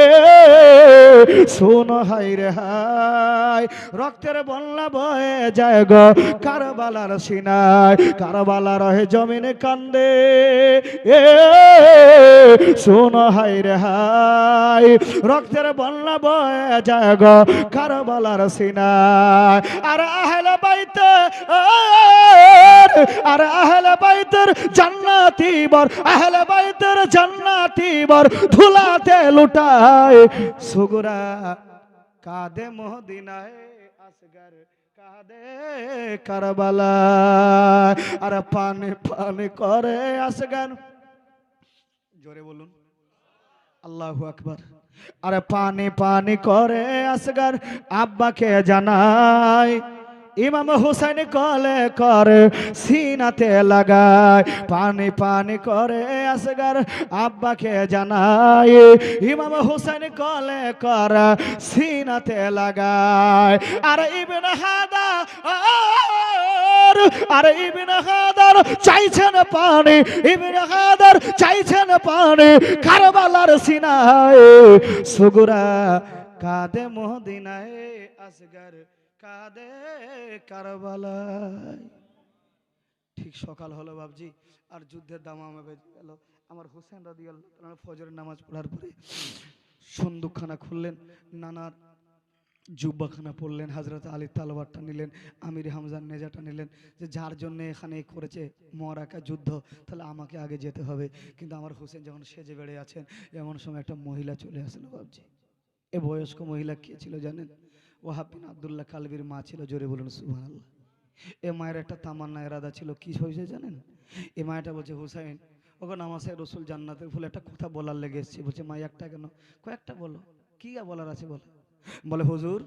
শোনো হাই রে হাই, রক্তের বন্যা বয়ে যায় গো কারবালার সিনায়, কারবালার জমিন কান্দে এ শোনো হাই রে হাই, রক্তের বন্যা বয়ে যায় গো কারবালার সিনায়। আর আহলে বাইতে, আর আহলে বাইতের জান্নাতি বর, আহলে বাইতের জান্নাতি বর ধুলাতে লুটায় সুগরা কাঁদে মদিনায় আসগর কাঁদে কারবালা। আর পানি পানি করে আসগর, জোরে বলুন আল্লাহু আকবার। আরে পানি পানি করে আসগর আব্বাকে জানাই, ইমাম হুসাইন কলে করে সিনাতে লাগায়, পানি পানি করে আসগর আব্বাকে জানায়, ইমাম হুসাইন কলে করে সিনাতে লাগায়। আর ইবনে হাদার, আর ইবনে হাদার চাইছেন পানি, ইবনে হাদার চাইছেন পানি কারবালার সিনায়, সুগুরা কাঁদে মদিনায় আসগর কাঁদে কারবালায়। ঠিক সকাল হলো বাবজি, আর যুদ্ধের দামামা বেজে গেল। আমার হোসেন রাদিয়াল্লাহু তাআলা ফজরের নামাজ পড়ার পরে সন্দুকখানা খুললেন, নানার জুব্বাখানা পড়লেন, হযরত আলী তালবারটা নিলেন, আমির হামজার নেজাটা নিলেন, যে যার জন্য এখানে করেছে মরাকা যুদ্ধ, তাহলে আমাকে আগে যেতে হবে। কিন্তু আমার হোসেন যখন সেজে বেড়ে আছেন, এমন সময় একটা মহিলা চলে আসলো বাবজি। এ বয়স্ক মহিলা কে ছিল জানেন? ওয়াহাব বিন আব্দুল্লাহ কালবির মা ছিল। জোরে বলুন সুবহানাল্লাহ। এ মায়ের একটা তামান্না ইরাদা ছিল, কি হয়েছে জানেন? এ মায়েরটা বলছে, হুসাইন ওখানে নামাজে রসুল জান্নাতের ফুল একটা কথা বলার লেগে এসেছি। বলছে মা একটা কেন? কয়েকটা বলো, কি বলার আছে বলো। বলে হুজুর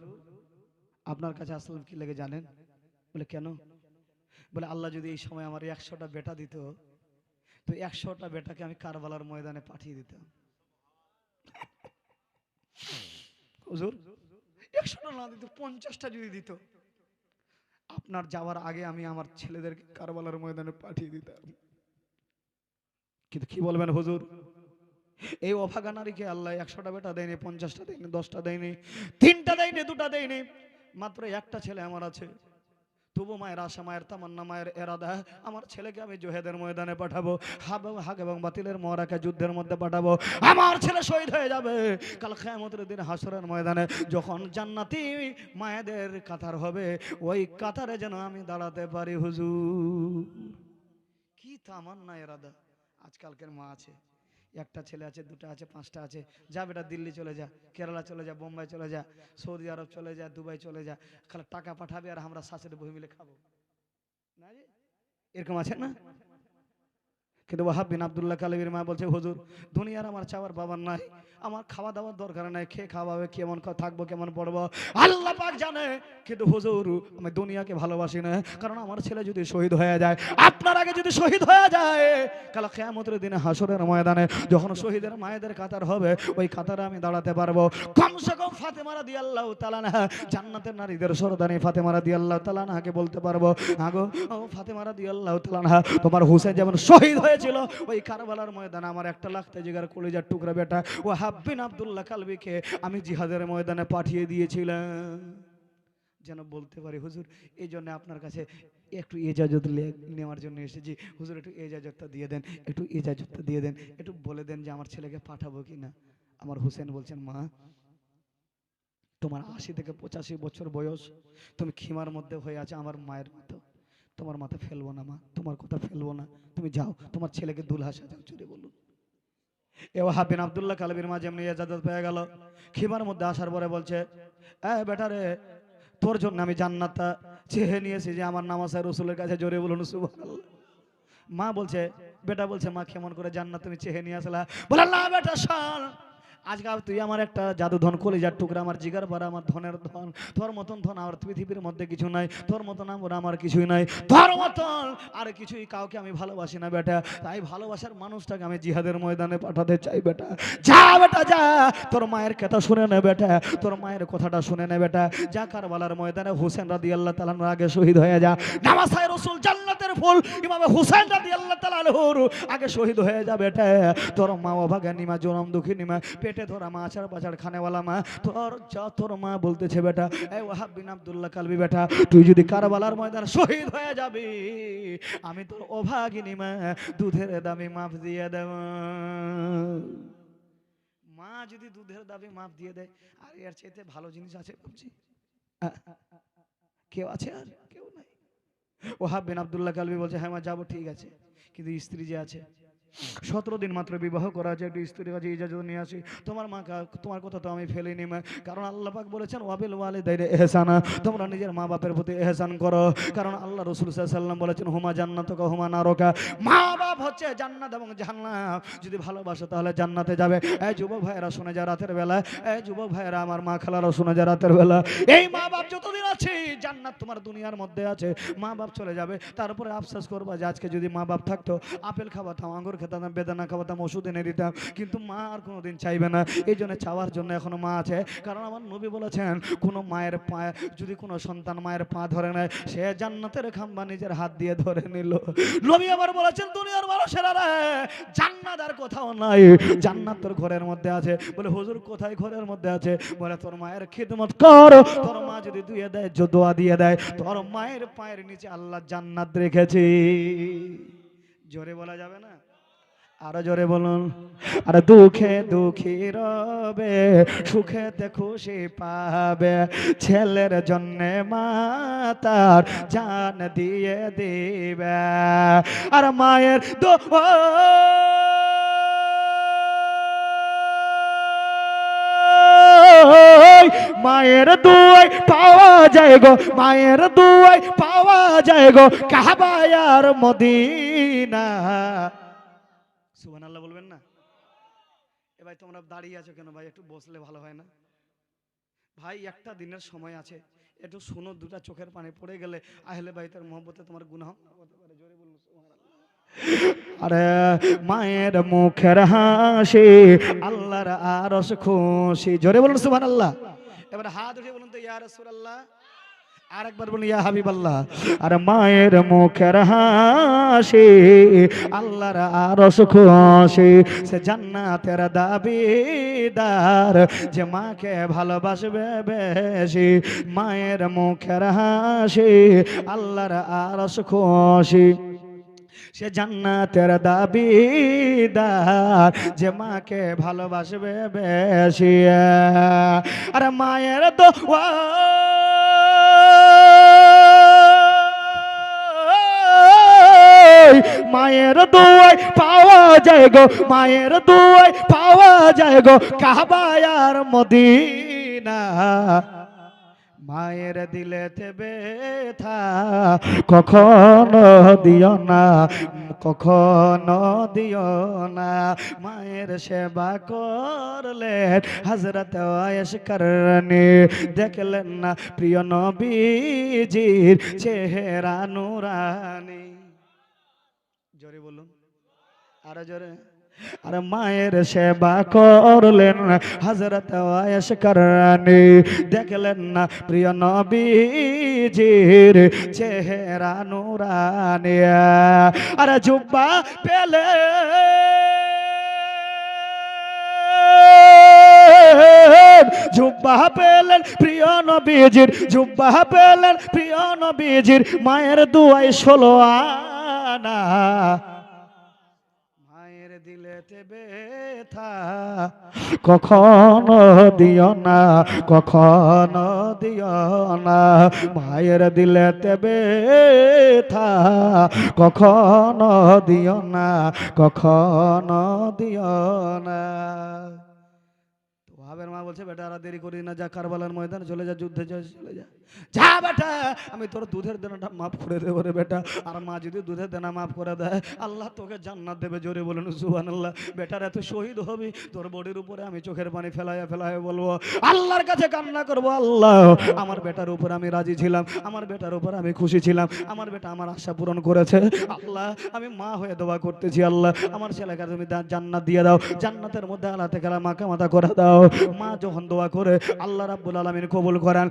আপনার কাছে আসলাম কি লেগে জানেন? বলে কেন? বলে আল্লাহ যদি এই সময় আমার 100টা বেটা দিত, তো 100টা বেটাকে আমি কারবালার ময়দানে পাঠিয়ে দিতাম। হুজুর 100টা না দিত, 50টা যদি দিত, আপনার যাওয়ার আগে আমি আমার ছেলেদেরকে কারবালার ময়দানে পাঠিয়ে দিতাম। কিন্তু কি বলবেন হুজুর, এই অভাগা নারীকে আল্লাহ 100টা বেটা দেয়নি, 50টা দেয়নি, 10টা দেয়নি, 3টা দেয়নি, 2টা দেয়নি, মাত্র একটা ছেলে আমার আছে। তবু মায়ের আশা, মায়ের তামান্না, মায়ের এরাদা, আমার ছেলেকে আমি জোহেদের ময়দানে পাঠাবো, হাক এবং বাতিলের মরাকে যুদ্ধের মধ্যে পাঠাবো, আমার ছেলে শহীদ হয়ে যাবে। কাল কিয়ামতের দিন হাসরের ময়দানে যখন জান্নাতি মায়েদের কাতার হবে, ওই কাতারে যেন আমি দাঁড়াতে পারি হুজুর। কি তামান্না এরাদা। আজকালকের মা আছে, একটা ছেলে আছে, দুটো আছে, পাঁচটা আছে, যা বেটা দিল্লি চলে যা, কেরালা চলে যা, বোম্বাই চলে যা, সৌদি আরব চলে যা, দুবাই চলে যা, খালি টাকা পাঠাবে আর আমরা শাশুড়ি বই মিলে খাবো না রে? এরকম আছে না? কিন্তু ওয়াহাব বিন আব্দুল্লাহ কালবির মা বলছে, হুজুর দুনিয়ার আমার চাওয়ার বাবার নাই, আমার খাওয়া দাওয়ার দরকার নাই, খেয়ে খাওয়াবে, কেমন থাকবো, কেমন পড়বো আল্লাহ পাক জানে। কিন্তু হুজুর আমি দুনিয়াকে ভালোবাসি না, কারণ আমার ছেলে যদি শহীদ হয়ে যায়, আপনার আগে যদি শহীদ হয়ে যায়, কাল কিয়ামতের দিনে হাসরের ময়দানে যখন শহীদের মায়েদের কাতার হবে, ওই কাতারে আমি দাঁড়াতে পারবো। কমসে কম ফাতেমা রাদিয়াল্লাহু তাআলা আনহা, জান্নাতের নারীদের সরদানি ফাতেমা রাদিয়াল্লাহু তাআলা আনহাকে বলতে পারবো, আগো ও ফাতেমা রাদিয়াল্লাহু তাআলা আনহা, তোমার হুসেন যেমন শহীদ হয়েছিল ওই কারবালার ময়দানে, আমার একটা লাখতে জিগার কলিজার টুকরা বেটা ওয়াহাব বিন আব্দুল্লাহ কালবিকে আমি জিহাদের ময়দানে পাঠিয়ে দিয়েছিলাম, যেন বলতে পারি হুজুর। এই জন্য আপনার কাছে একটু ইজাজত নেওয়ার জন্য এসেছি, হুজুর একটু ইজাজতটা দিয়ে দেন, একটু ইজাজতটা দিয়ে দেন, একটু বলে দেন যে আমার ছেলেকে পাঠাবো কিনা। আমার হুসেন বলছেন, মা তোমার ৮০ থেকে ৮৫ বছর বয়স, তুমি খিমার মধ্যে হয়ে আছে আমার মায়ের মতো, তোমার মাথা ফেলবো না মা, তোমার কথা ফেলবো না, তুমি যাও তোমার ছেলেকে দুলহা সাজাও। চলে বলুন। এ ওয়াহাব বিন আব্দুল্লাহ কালবির মা যেমনি ইজাজত পেয়ে গেল, খিমার মধ্যে আসার পরে বলছে, বেটা রে, তোর জন্য আমি জান্নাতটা চেয়ে নিয়েছি, যে আমার নাম আছে রসুলের কাছে, জোরে বলুন সুবহানাল্লাহ। মা বলছে, বেটা বলছে, মা কেমন করে জান্নাত তুমি চেয়ে নিয়ে আসলা? বলে, না বেটা শোন, আজকাল তুই আমার একটা জাদু ধন, কলিজার টুকরা, আমার জিগার পাড়া, আমার ধনের ধন, তোর মতন ধন আর পৃথিবীর মধ্যে কিছু নাই, তোর মতন আমার কিছুই নাই, তোর মতন আর কিছুই কাউকে আমি ভালোবাসি না বেটা, তাই ভালোবাসার মানুষটাকে আমি জিহাদের ময়দানে পাঠাতে চাই বেটা। যা বেটা যা, তোর মায়ের কথা শুনে নে বেটা, তোর মায়ের কথাটা শুনে নে বেটা, যা কারবালার ময়দানে হুসেন রাদিয়াল্লাহু তাআলা আগে শহীদ হয়ে যা, নামাসায় রাসূল জান্নাতের ফুল ইমামে হুসেন রাদিয়াল্লাহু তাআলা আগে শহীদ হয়ে যা বেটা। তোর মা অভাগা নিমা, জনম দুঃখী নিমা, পেটে ধরা মা, আচার পাচার খানেওয়ালা মা, তোর মা বলতেছে, বেটা এই ওয়াহাব বিন আব্দুল্লাহ কালবি বেটা, তুই যদি কারবালার ময়দান শহীদ হয়ে যাবি, আমি তোর অভাগিনী মা দুধের দামে মাফ দিয়ে দেব। মা যদি দুধের দামে মাফ দিয়ে দেয়, আর এর চাইতে ভালো জিনিস আছে ভাবছি? কেউ আছে? আর কেউ নাই। ওয়াহাব বিন আব্দুল্লাহ কালবি বলছে, হ্যাঁ মা যাবো, ঠিক আছে, কিন্তু স্ত্রী যে আছে, 17 দিন মাত্র বিবাহ করা আছে, একটু স্ত্রীর কাছে ইজাজত নিয়ে আসি। তোমার মা, তোমার কথা তো আমি ফেলিনি মা, কারণ আল্লাহ পাক বলেছেন ওয়াবিল ওয়ালিদাইনি ইহসানা, তোমরা নিজের মা বাপের প্রতি ইহসান করো, কারণ আল্লাহ রাসূল সাল্লাল্লাহু আলাইহি ওয়াসাল্লাম বলেছেন হুমা জান্নাতুকা হুমা নারুকা, মা বাপ হচ্ছে জান্নাত এবং জাহান্নাম, যদি ভালোবাসো তাহলে জান্নাতে যাবে। এই যুবক ভাইয়েরা শুনে যা রাতের বেলা, এই যুবক ভাইয়েরা, আমার মা খালারা শুনে যা রাতের বেলা, এই মা বাপ যতদিন আছে জান্নাত তোমার দুনিয়ার মধ্যে আছে, মা বাপ চলে যাবে, তারপরে আফসোস করবা যে আজকে যদি মা বাপ থাকতো, আপেল খাওয়াতাম, আঙ্গুর খেতাম, বেদানা খাওয়াতাম, ওষুধ এনে দিতাম, কিন্তু মা আর কোনোদিন চাইবে না। এই জন্য চাওয়ার জন্য এখনো মা আছে, কারণ আমার নবী বলেছেন, কোনো মায়ের পা, যদি কোনো সন্তান মায়ের পা ধরে নেয়, সে জান্নাতের খাম্বা নিজের হাত দিয়ে ধরে নিল। নবী আবার বলেছেন, দুনিয়ার মানুষেরা রে, জান্নাত আর কোথাও নাই, জান্নাত তোর ঘরের মধ্যে আছে। বলে, হুজুর কোথায় ঘরের মধ্যে আছে? বলে, তোর মায়ের খিদমত কর, তোর মা যদি দুয়ে দেয়, দোয়া দিয়ে দেয়, তোর মায়ের পায়ের নিচে আল্লাহ জান্নাত রেখেছে। জোরে বলা যাবে না? আরো জোরে বলুন। আর দুঃখে দুঃখী রবে, সুখেতে খুশি পাবে, ছেলের জন্য মা তার জান দিয়ে দিবে, আর মায়ের মায়ের দুয়ায় পাওয়া যায় গো, মায়ের দুয়ায় পাওয়া যায় গো কাবা আর মদিনা। সুবহানাল্লাহ বলবেন না? এ ভাই তোমরা দাঁড়িয়ে আছো কেন ভাই? একটু বসলে ভালো হয় না ভাই? একটা দিনের সময় আছে, একটু শোনো, দুটা চোখের পানি পড়ে গেলে আহলে বাইতের মহব্বতে তোমার গুনাহ হতে পারে। জোরে বলুন সুবহানাল্লাহ। আরে মায়ের মুখের হাসি আল্লাহর আরশ খুশি। জোরে বলুন সুবহানাল্লাহ। এবার হাত উঠিয়ে বলুন তো ইয়া রাসূলুল্লাহ। আরেকবার বলি ইয়া হাবিবাল্লাহ। আর মায়ের মুখের হাসি আল্লাহর আরশ খুশি, সে জান্নাতের দাবিদার, যে মাকে ভালোবাসবে বেশি। মায়ের মুখের হাসি আল্লাহর আরশ খুশি, সে জান্নাতের দাবিদার, যে মাকে ভালোবাসবে বেশি। আর মায়ের দোয়া মায়ের দোয়ায় পাওয়া যায় গো, মায়ের দোয়ায় পাওয়া যায় গো কাবা আর মদিনা। মায়ের দিলেতে ব্যথা কখনো দিও না, কখনো দিও না। মায়ের সেবা করলেন হযরত আয়েশ করনি, দেখলেন না প্রিয় নবীজির চেহারা নুরানি। জোরে বলুন, আরো জোরে। আর মায়ের সেবা করলেন হযরত আয়েশ করনি, দেখলেন না প্রিয় নবীজির চেহারা নুরানি। আর জুব্বা পেলে জুব্বা পেলেন প্রিয় নবীজির, জুব্বা পেলেন প্রিয় নবীজির মায়ের দুয়ায় 16 আনা। মায়ের দিলেতে ব্যথা কখনো দিও না, কখনো দিও না। মায়ের দিলেতে ব্যথা কখনো দিও না, কখনো দিও না। ওয়াহাবের মা বলছে বেটা আর দেরি করি না, যা কারবালার ময়দানে চলে যা, যুদ্ধে চলে যা, যা বেটা আমি তোর দুধের দেনাটা মাফ করে দেবো রে বেটা। আর মা যদি দুধের দেনা মাফ করে দেয় আল্লাহ তোকে জান্নাত দেবে। জোরে বলুন সুবহানাল্লাহ। বেটার এত শহীদ হবি, তোর বডির উপরে আমি চোখের পানি ফেলায় ফেলায় বলবো, আল্লাহর কাছে কান্না করবো, আল্লাহ আমার বেটার উপর আমি রাজি ছিলাম, আমার বেটার উপর আমি খুশি ছিলাম, আমার বেটা আমার আশা পূরণ করেছে। আল্লাহ আমি মা হয়ে দোয়া করতেছি, আল্লাহ আমার ছেলেকে তুমি জান্নাত দিয়ে দাও, জান্নাতের মধ্যে আল্লাহ থেকে মাখা মাথা করে দাও। মা যখন দোয়া করে আল্লাহ রাব্বুল আলামিন কবুল করেন।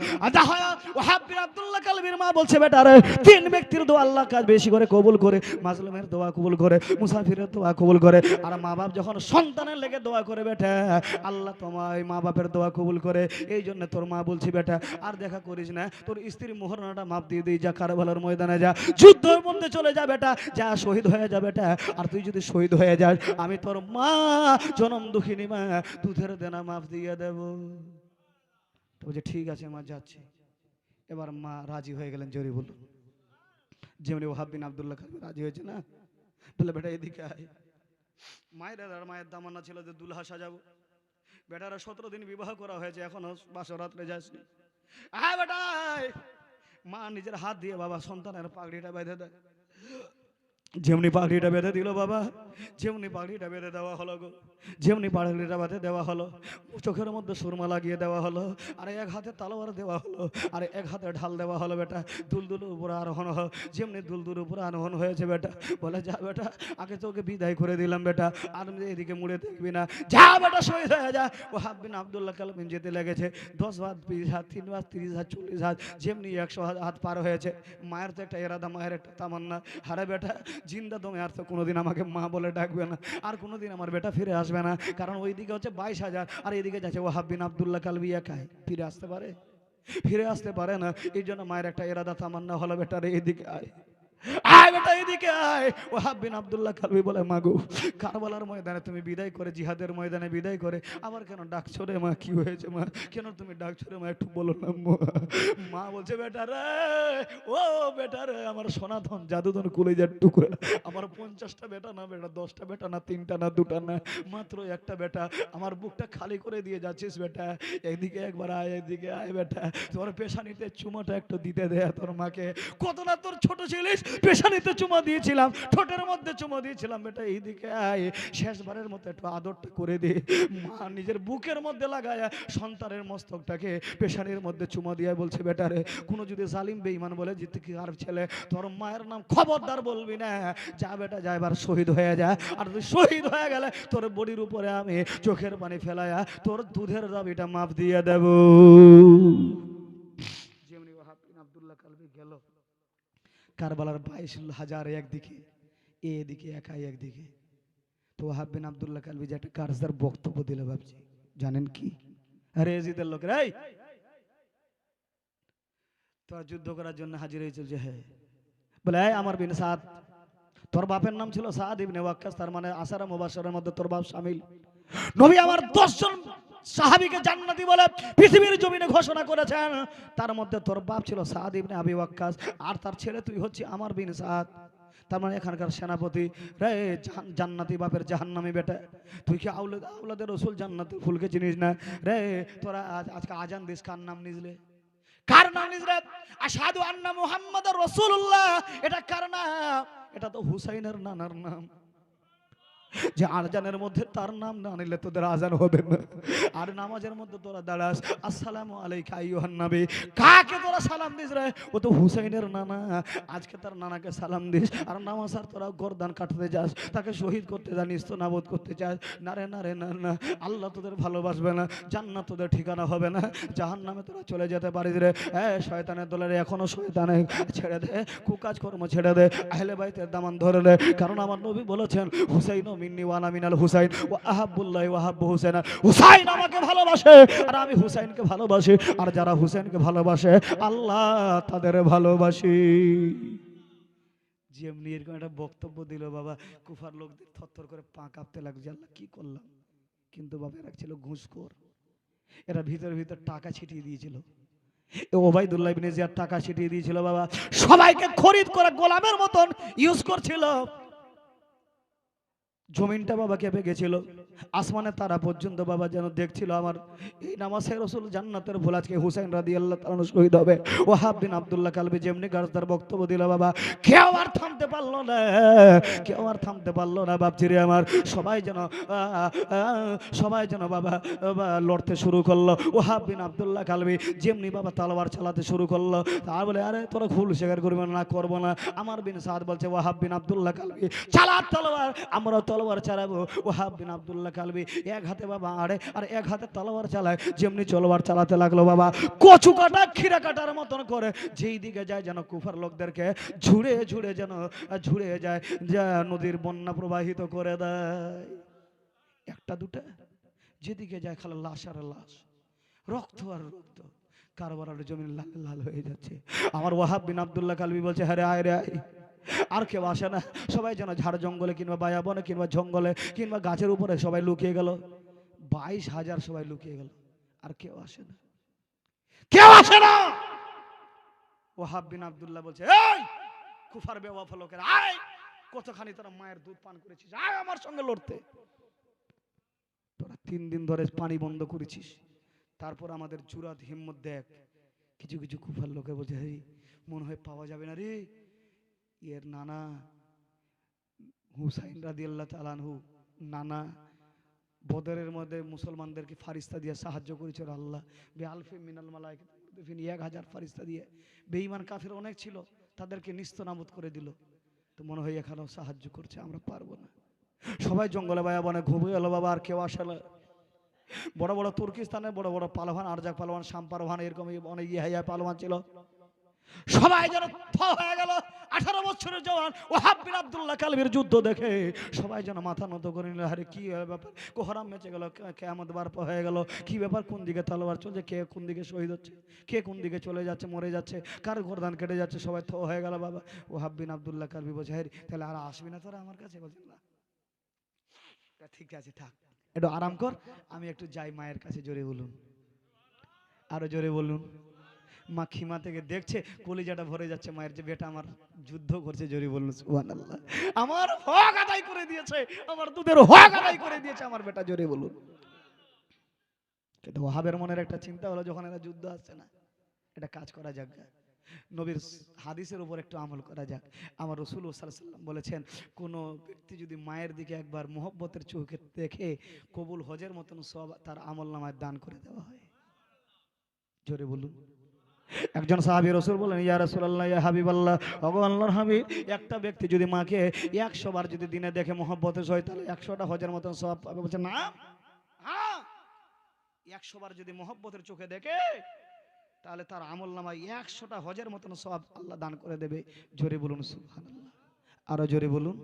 ওয়াহাব বিন আব্দুল্লাহ কালবির মা বলছে বেটা রে, 3 ব্যক্তির দোয়া আল্লাহ কাজ বেশি করে কবুল করে, মাজলুমের দোয়া কবুল করে, মুসাফিরের দোয়া কবুল করে। আর মা বাপ যখন সন্তানের লেগে দোয়া করে বেটা, আল্লাহ তোমার মা বাপের দোয়া কবুল করে। এই জন্য তোর মা বলছি বেটা আর দেখা করিস না, তোর স্ত্রীর মোহরানাটা মাপ দিয়ে দিই, যা কারবালার ময়দানে যা, যুদ্ধের মধ্যে চলে যা বেটা, যা শহীদ হয়ে যা বেটা। আর তুই যদি শহীদ হয়ে যাস আমি তোর মা জনম দুঃখিনী মা দুধের দেনা মাফ দিয়ে দেব। তো বলছে ঠিক আছে মা যাচ্ছি। এবার মা রাজি হয়ে গেলেন। জোরে বলুন। যেমনি ওয়াহাব বিন আব্দুল্লাহ রাজি হয়েছে না, বলে বেটা এদিকে আয়। মায়ের দামান্না ছিল যে দুলহা সাজাবো। বেটারা 17 দিন বিবাহ করা হয়েছে, এখনো বাসরাত্রে যাসনি। আয় বেটা আয়। মা নিজের হাত দিয়ে বাবা সন্তানের পাগড়িটা বেঁধে দেয়। যেমনি পাগড়িটা বেঁধে দিল বাবা, যেমনি পাগড়িটা বেঁধে দেওয়া হলো গো, যেমনি পাগড়িটা বেঁধে দেওয়া হলো, চোখের মধ্যে সুরমা লাগিয়ে দেওয়া হলো, আর এক হাতে তলোয়ার দেওয়া হলো, আর এক হাতে ঢাল দেওয়া হলো। বেটা দুলদুল উপরে আরোহণ হলো। যেমনি দুলদুল উপরে আরোহণ হয়েছে বেটা বলে যা বেটা আগে তোকে বিদায় করে দিলাম বেটা, আর এদিকে মুড়ে দেখবি না, যা বেটা শহীদ হয়ে যা। ওয়াহাব বিন আব্দুল্লাহ কালবিন যেতে লেগেছে 10 হাত 20 হাত 3 হাত 30 হাত 40 হাত, যেমনি 100 হাত পার হয়েছে। মায়ের তো একটা এরাদা, মায়ের একটা তামান্না, হারে বেটা জিন্দা দমে আর তো কোনোদিন আমাকে মা বলে ডাকবে না, আর কোনোদিন আমার বেটা ফিরে আসবে না। কারণ ওইদিকে হচ্ছে 22,000 আর এইদিকে যাচ্ছে ওয়াহাব বিন আব্দুল্লাহ কালবি একাই। ফিরে আসতে পারে? ফিরে আসতে পারে না। এই জন্য মায়ের একটা এরাদা তামান্না হলো বেটা রে এদিকে আয়, আয় বেটা এদিকে আয়। ওয়াহাব বিন আব্দুল্লাহ কালবি বলে মাগো কারবালার ময়দানে তুমি বিদায় করে, জিহাদের ময়দানে বিদায় করে আবার কেন ডাকছো রে মা? কি হয়েছে মা, কেন তুমি ডাকছো রে মা, একটু বলো না। মা বলছে বেটা রে, ও বেটা রে, আমার সনাতন জাদুধন কলেজের টুকরা, আমার 50টা বেটা না বেটা, 10টা বেটা না, 3টা না, 2টা না, মাত্র একটা বেটা, আমার বুকটা খালি করে দিয়ে যাচ্ছিস বেটা, এদিকে একবার আয়, এদিকে আয় বেটা, তোর পেশানিতে চুমাটা একটু দিতে দে তোর মাকে। কত না তোর ছোট ছিলিস পেশানিতে চুমা দিয়েছিলাম, ঠোঁটের মধ্যে চুমা দিয়েছিলাম, বেটা এইদিকে আয়, শেষবারের মতো একটু আদরটা করে দে। মা নিজের বুকের মধ্যে লাগায় সন্তানের মস্তকটাকে পেশানির মধ্যে চুমা দিয়ে বলছে বেটারে, কোনো যদি জালিম বেঈমান বলে জিতে কি আর ছেলে তোর মায়ের নাম খবরদার বলবি না, যা বেটা যা এবার শহীদ হয়ে যা। আর তুই শহীদ হয়ে গেলে তোর বডির উপরে আমি চোখের পানি ফেলায়া তোর দুধের দাবিটা মাপ দিয়ে দেব। যেমনি ওয়াহাব বিন আব্দুল্লাহ কারবালার 22,000 একদিকে, এদিকে একাই একদিকে। তো ওয়াহাব বিন আব্দুল্লাহ কালবি যে একটা কারজার বক্তব্য দিল ভাবছি, জানেন কি? আরে এজিদের লোকের, এই তোরা যুদ্ধ করার জন্য হাজির হয়েছিল যে? হ্যাঁ। বলে এই আমার বিন সাদ, তোর বাপের নাম ছিল সাদ ইবনে ওয়াক্কাস, তার মানে আশারা মুবাশশারের মধ্যে তোর বাপ শামিল। নবী আমার 10 জন সাহাবীকে জান্নাতি বলে পৃথিবীর জমিনে ঘোষণা করেছেন, তার মধ্যে তোর বাপ ছিল সাদ ইবনে আবি ওয়াক্কাস, আর তার ছেলে তুই হচ্ছে আমার বিন সাদ। তার মানে এখানকার সেনাপতি রে জান্নাতি বাপের জাহান্নামী বেটা, তুই কি আওলাদে রসুল জান্নাতের ফুলকে চিনিস না রে? তোরা আজকে আজান দিস, কার নাম নিজলে? কার নাম নিজলে? আশহাদু আন্না মুহাম্মাদুর রাসূলুল্লাহ, এটা কার নাম? এটা তো হুসাইনের নানার নাম। যে আজানের মধ্যে তার নাম না নিলে তোদের আজান হবে না। আর নামাজের মধ্যে তোরা দাঁড়াস, আসসালামু আলাইকা আইয়ুহান নবী, কাকে তোরা সালাম দিস রে? ও তো হুসাইনের নানা, আজকে তার নানাকে সালাম দিস। আর নামাজ আর তোরা গর্দান কাটতে যাস, তাকে শহীদ করতে জানিস তো নাবদ করতে চাস? না রে না রে না না, আল্লাহ তোদের ভালোবাসবে না, জান্নাত তোদের ঠিকানা হবে না, জাহান্নামে তোরা চলে যেতে পারিস রে। শয়তানের দলের এখনো শয়তানে ছেড়ে দে, কুকাজ কর্ম ছেড়ে দে, আহলে বাইতের দামান ধরে দে, কারণ আমার নবী বলেছেন হুসাইন মিন্নি ওয়া আনা মিনাল হুসাইন ওয়া আহাব্বুল্লাহি ওয়া আহাব্বু হুসাইনা। হুসাইন আমাকে ভালোবাসে আর আমি হুসাইনকে ভালোবাসি, আর যারা হুসাইনকে ভালোবাসে আল্লাহ তাদের ভালোবাসি। যেমনি এরকম একটা বক্তব্য দিল বাবা, কুফার লোকদের থরথর করে পা কাঁপতে লাগছে, আল্লাহ কি করলাম। কিন্তু বাবা এরা ছিল ঘুষখোর, এরা ভিতর ভিতর টাকা ছিটিয়ে দিয়েছিল। ওবাইদুল্লাহ ইবনে জিয়াদ টাকা ছিটিয়ে দিয়েছিল বাবা, সবাইকে খরিদ করে গোলামের মতন ইউজ করছিল। জমিনটা বাবা কেঁপে গেছিল, আসমানে তারা পর্যন্ত বাবা যেন দেখছিল আমার এই নামাজে রাসূল জান্নাতের ফুল আজকে হুসাইন রাদিয়াল্লাহু তাআলা শহীদ হবে। ওয়াহাব বিন আব্দুল্লাহ কালবি যেমনি গার্দার বক্তব্য দিল বাবা, কেউ আর থামতে পারলো না, কেউ আর থামতে পারলো না বাপজিরে আমার। সবাই যেন বাবা লড়তে শুরু করলো। ওয়াহাব বিন আব্দুল্লাহ কালবি যেমনি বাবা তলোয়ার চালাতে শুরু করলো, তার বলে আরে তোরা ভুল স্বীকার করবে না, করবো না। আমার বিন সাদ বলছে ওয়াহাব বিন আব্দুল্লাহ কালবি চালা তলোয়ার, আমরা তলোয়ার চালাবো। ওয়াহাব বিন আব্দুল্লাহ কালবি এক হাতে বাবা আড়ে আর এক হাতে তলোয়ার চালায়, যেমনি তলোয়ার চালাতে লাগলো বাবা কচু কাটা খিরা কাটার মতন করে যেই দিকে যায় যেন কুফার লোকদেরকে ঝুড়ে ঝুড়ে যেন ঝুড়ে যায়, যা নদীর বন্যা প্রবাহিত করে দেয়। একটা দুটা যেদিকে যায় খালি লাশ আর লাশ, রক্ত আর রক্ত, কারবালার জমিন লাল লাল হয়ে যাচ্ছে। আমার ওয়াহাব বিন আব্দুল্লাহ কালবি বলছে হ্যাঁ রে আয় রে আয়, আর কেউ আসে না, সবাই যেন ঝাড় জঙ্গলে কিংবা বায়াবনে কিংবা জঙ্গলে কিংবা গাছের উপরে সবাই লুকিয়ে গেল। 22,000 সবাই লুকিয়ে গেল, আর কেউ আসে না, কেউ আসে না। ওয়াহাব বিন আব্দুল্লাহ বলছে এই কুফার বেওয়াফা লোকেরা আয়, কতখানি তোরা মায়ের দুধ পান করেছিস, আয় আমার সঙ্গে লড়তে। তোরা 3 দিন ধরে পানি বন্ধ করেছিস, তারপর আমাদের জুরাত হিম্মত দেখ। কিছু কিছু কুফার লোকে বলছে এই মনে হয় পাওয়া যাবে না রে, এর নানা হুসাইন রাদিয়াল্লাহু তাআলা আনহু নানা বদরের মধ্যে মুসলমানদেরকে ফারিস্তা দিয়ে সাহায্য করেছিল আল্লাহ, বিআলফি মিনাল মালায়েকা, 1000 ফারিস্তা দিয়ে। বেঈমান কাফের অনেক ছিল, তাদেরকে নিস্তনাবুদ করে দিল। তো মনে হয় এখানেও সাহায্য করছে, আমরা পারবো না। সবাই জঙ্গলে বায়াবনে ঘুমিয়ে গেল বাবা, আর কেউ আসে না। বড় বড় তুর্কিস্তানে বড় বড় পালোয়ান, আরজাক পালোয়ান, শাম পালোয়ান, এরকম অনেক ইহাইয়া পালোয়ান ছিল, সবাই যেন থ হয়ে গেল। 18 বছরের জওয়ান ওয়াহাব বিন আব্দুল্লাহ কালবির যুদ্ধ দেখে সবাই যেন মাথা নত করে নিল, আরে কি ব্যাপার, কোহরাম মেচে গেল, কিয়ামত বারপা হয়ে গেল, কি ব্যাপার, কোন দিকে তলোয়ার চলছে, কে কোন দিকে শহীদ হচ্ছে, কে কোন দিকে চলে যাচ্ছে, মরে যাচ্ছে, কার গর্দান কেটে যাচ্ছে, সবাই থ হয়ে গেল বাবা। ওয়াহাব বিন আব্দুল্লাহ কালবি বলছে হ্যাঁ তাহলে আর আসবি না তোরা আমার কাছে? বলছেন না, ঠিক আছে থাক, একটু আরাম কর, আমি একটু যাই মায়ের কাছে। জোরে বলুন, আরো জোরে বলুন। মা খিমা থেকে দেখছে, কলিজাটা ভরে যাচ্ছে মায়ের, যে বেটা আমার যুদ্ধ করছে। জোরে বলুন সুবহানাল্লাহ, আমার হক আদায় করে দিয়েছে, আমার দুধের হক আদায় করে দিয়েছে আমার বেটা। জোরে বলুন। কিন্তু ওয়াহাবের মনের একটা চিন্তা হলো, যখন এরা যুদ্ধ আসছে না, এটা কাজ করা যাক, নবীর হাদিসের উপর একটু আমল করা যাক। আমার রাসূল সাল্লাল্লাহু আলাইহি ওয়াসাল্লাম বলেছেন, কোন ব্যক্তি যদি মায়ের দিকে একবার মোহব্বতের চোখে দেখে, কবুল হজের মতন সব তার আমলনামায় দান করে দেওয়া হয়। জোরে বলুন। একজন সাহাবী রাসূল বলেন, ইয়া রাসূলুল্লাহ, ইয়া হাবিবাল্লাহ, ওগো আল্লাহর হাবিব, একটা ব্যক্তি যদি মাকে 100 বার যদি দিনে দেখে মোহব্বতের সহিত, তাহলে 100টা হজের মতন সওয়াব পাবে। বলছে না, হ্যাঁ 100 বার যদি মোহব্বতের চোখে দেখে তাহলে তার আমল নামায় 100টা হজের মতন সওয়াব আল্লাহ দান করে দেবে। জোরে বলুন সুবহানাল্লাহ, আরো জোরে বলুন।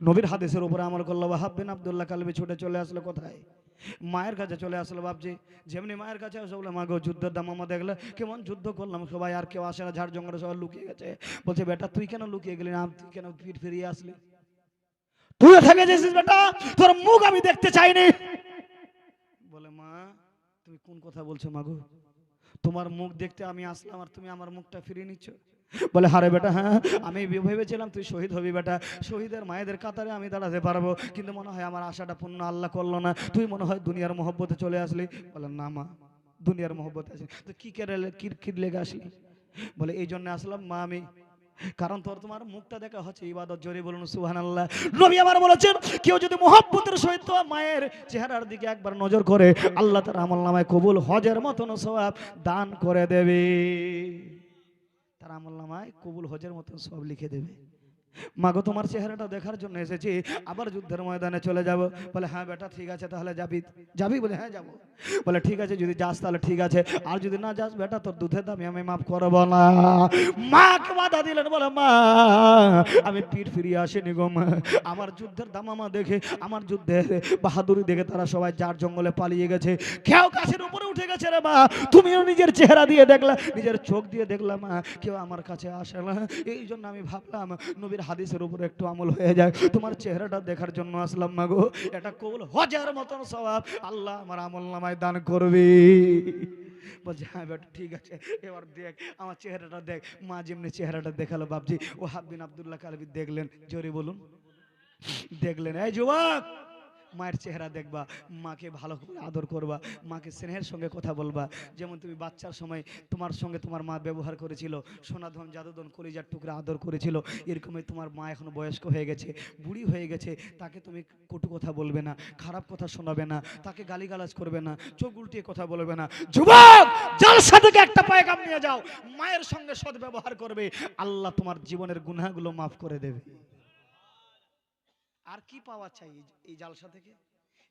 নবীর হাদিসের উপরে আমল করলো। ওয়াহাব বিন আব্দুল্লাহ কালবি ছুটে চলে আসলো কোথায়? মায়ের কাছে চলে আসলো। বাপজি যেমনি মায়ের কাছে আসলে বলে, মা গো যুদ্ধের দামামা দেখলে কেমন যুদ্ধ করলাম, সবাই আর কেউ আসে না, ঝাড় জঙ্গলে সবাই লুকিয়ে গেছে। বলছে বেটা তুই কেন লুকিয়ে গেলি না, তুই কেন ফিরিয়ে আসলি? তুইও থেকে গেছিস বেটা, তোর মুখ আমি দেখতে চাইনি। বলে মা তুমি কোন কথা বলছো মাগো, তোমার মুখ দেখতে আমি আসলাম আর তুমি আমার মুখটা ফিরিয়ে নিচ্ছ? বলে হারে বেটা, হ্যাঁ আমি ভেবেছিলাম তুই শহীদ হবি বেটা, শহীদের মায়েদের কাতারে আমি দাঁড়াতে পারবো, কিন্তু মনে হয় আমার আশাটা পূর্ণ আল্লাহ করলো না, তুই মনে হয় দুনিয়ার মহব্বতে চলে আসলি। বলে না মা, দুনিয়ার মহব্বতে আসি তো কি লেগে আসলি? বলে এই জন্য আসলাম মা আমি, কারণ তোমার মুখটা দেখা হচ্ছে ইবাদত। জোরে বলুন সুবহানাল্লাহ। নবী আমার বলেছেন কেউ যদি মহব্বতের সহিত তোমার মায়ের চেহারার দিকে একবার নজর করে, আল্লাহ তার আমলনামায় কবুল হজের মতন সওয়াব দান করে দেবে। তার আমলনামায় কবুল হজের মতন সওয়াব লিখে দেবে। মাগো তোমার চেহারাটা দেখার জন্য এসেছি, আবার যুদ্ধের ময়দানে চলে যাব। বলে হ্যাঁ বেটা ঠিক আছে, তাহলে যাবি? যাবি? বলে হ্যাঁ যাবো। বলে ঠিক আছে, যদি যাস তাহলে ঠিক আছে, আর যদি না যাস বেটা তোর দুধের দামে আমি মাফ করবো না। মাকে বাধা দিলেন। বলে মা আমি পিঠ ফিরিয়ে আসিনি গো মা, আমার যুদ্ধের দামামা দেখে, আমার যুদ্ধের বাহাদুরি দেখে তারা সবাই যার জঙ্গলে পালিয়ে গেছে, কেউ গাছের উপরে উঠে গেছে রে মা, তুমিও নিজের চেহারা দিয়ে দেখলা, নিজের চোখ দিয়ে দেখলাম মা, কেউ আমার কাছে আসে না, এই জন্য আমি ভাবলাম নবীর হাদিসের উপরে একটু আমল হয়ে যায়, তোমার চেহারাটা দেখার জন্য আসলাম মা গো, এটা কবুল হজার মতন সওয়াব আল্লাহ আমার আমল নামায় দান করবে। বলছে হ্যাঁ বেটা ঠিক আছে, এবার দেখ আমার চেহারাটা দেখ। মা যেমনি চেহারাটা দেখালো বাপজি, ওয়াহাব বিন আব্দুল্লাহ কালবি দেখলেন। জোরে বলুন দেখলেন। এই যুবক, মায়ের চেহারা দেখবা, মাকে ভালো করে আদর করবা, মাকে স্নেহের সঙ্গে কথা বলবা, যেমন তুমি বাচ্চার সময় তোমার সঙ্গে তোমার মা ব্যবহার করেছিল, সোনাধন জাদুধন কলিজার টুকরা আদর করেছিল, এরকমই তোমার মা এখন বয়স্ক হয়ে গেছে, বুড়ি হয়ে গেছে, তাকে তুমি কটু কথা বলবে না, খারাপ কথা শোনাবে না, তাকে গালিগালাজ করবে না, চোখ উল্টিয়ে কথা বলবে না। যুবক, জালসা থেকে একটা পায়গাম নিয়ে যাও, মায়ের সঙ্গে সৎ ব্যবহার করবে, আল্লাহ তোমার জীবনের গুনাহগুলো মাফ করে দেবে। আর কি পাওয়া চাই এই জালসা থেকে?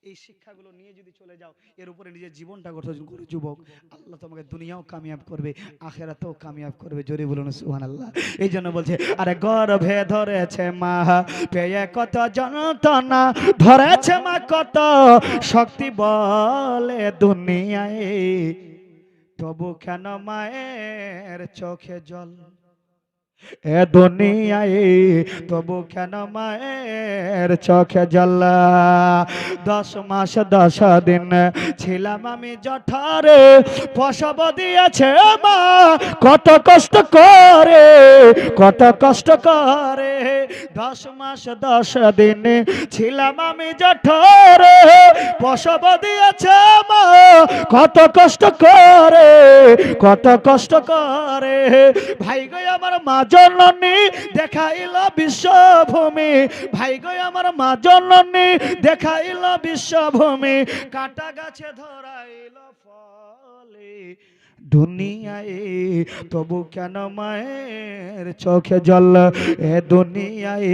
এই শিক্ষাগুলো নিয়ে যদি চলে যাও, এর উপরে নিজের জীবনটা গঠন করে যুবক, আল্লাহ তোমাকে দুনিয়াও কামিয়াব করবে, আখেরাতেও কামিয়াব করবে। জোরে বলুন সুবহানাল্লাহ। এই জন্য বলছে আরে গর্ভে ধরেছে মা, পেয়ে কত যন্ত্রণা, ধরেছে মা কত শক্তি বলে দুনিয়ায়, তবু কেন মায়ের চোখে জল? এ দুনিয়ায় তবু কেন মায়ের চোখে জল? 10 মাস 10 দিন ছিলাম আমি জঠরে, প্রসব দিয়েছে মা কত কষ্ট করে, কত কষ্ট করে। 10 মাস 10 দিন ছিলাম আমি জঠরে, প্রসব দিয়েছে মা কত কষ্ট করে, কত কষ্ট করে। ভাই গো আমার মা জননী দেখাইল বিশ্বভূমি, ভাই গো আমার মা জননী দেখাইল বিশ্বভূমি, কাটা গাছে ধরাইল ফলে দুনিয়ায়, তবু কেন মায়ের চোখে জল? এ দুনিয়ায়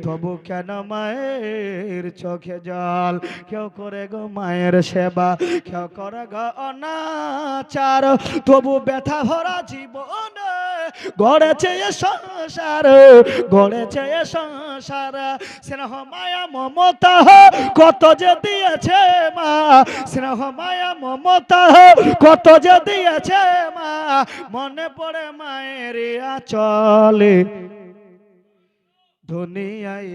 তবু কেন মায়ের চোখে জল? কেউ করে গো মায়ের সেবা, কেউ করে গো অনাচার, তবু ব্যথা ভরা জীবন গড়েছে এ সংসার, গড়েছে এ সংসার। স্নেহ মায়া মমতা কত যে দিয়েছে মা, স্নেহ মায়া মমতা কত যে দিয়েছে মা, মনে পড়ে মায়ের আঁচলে দুনিয়ায়,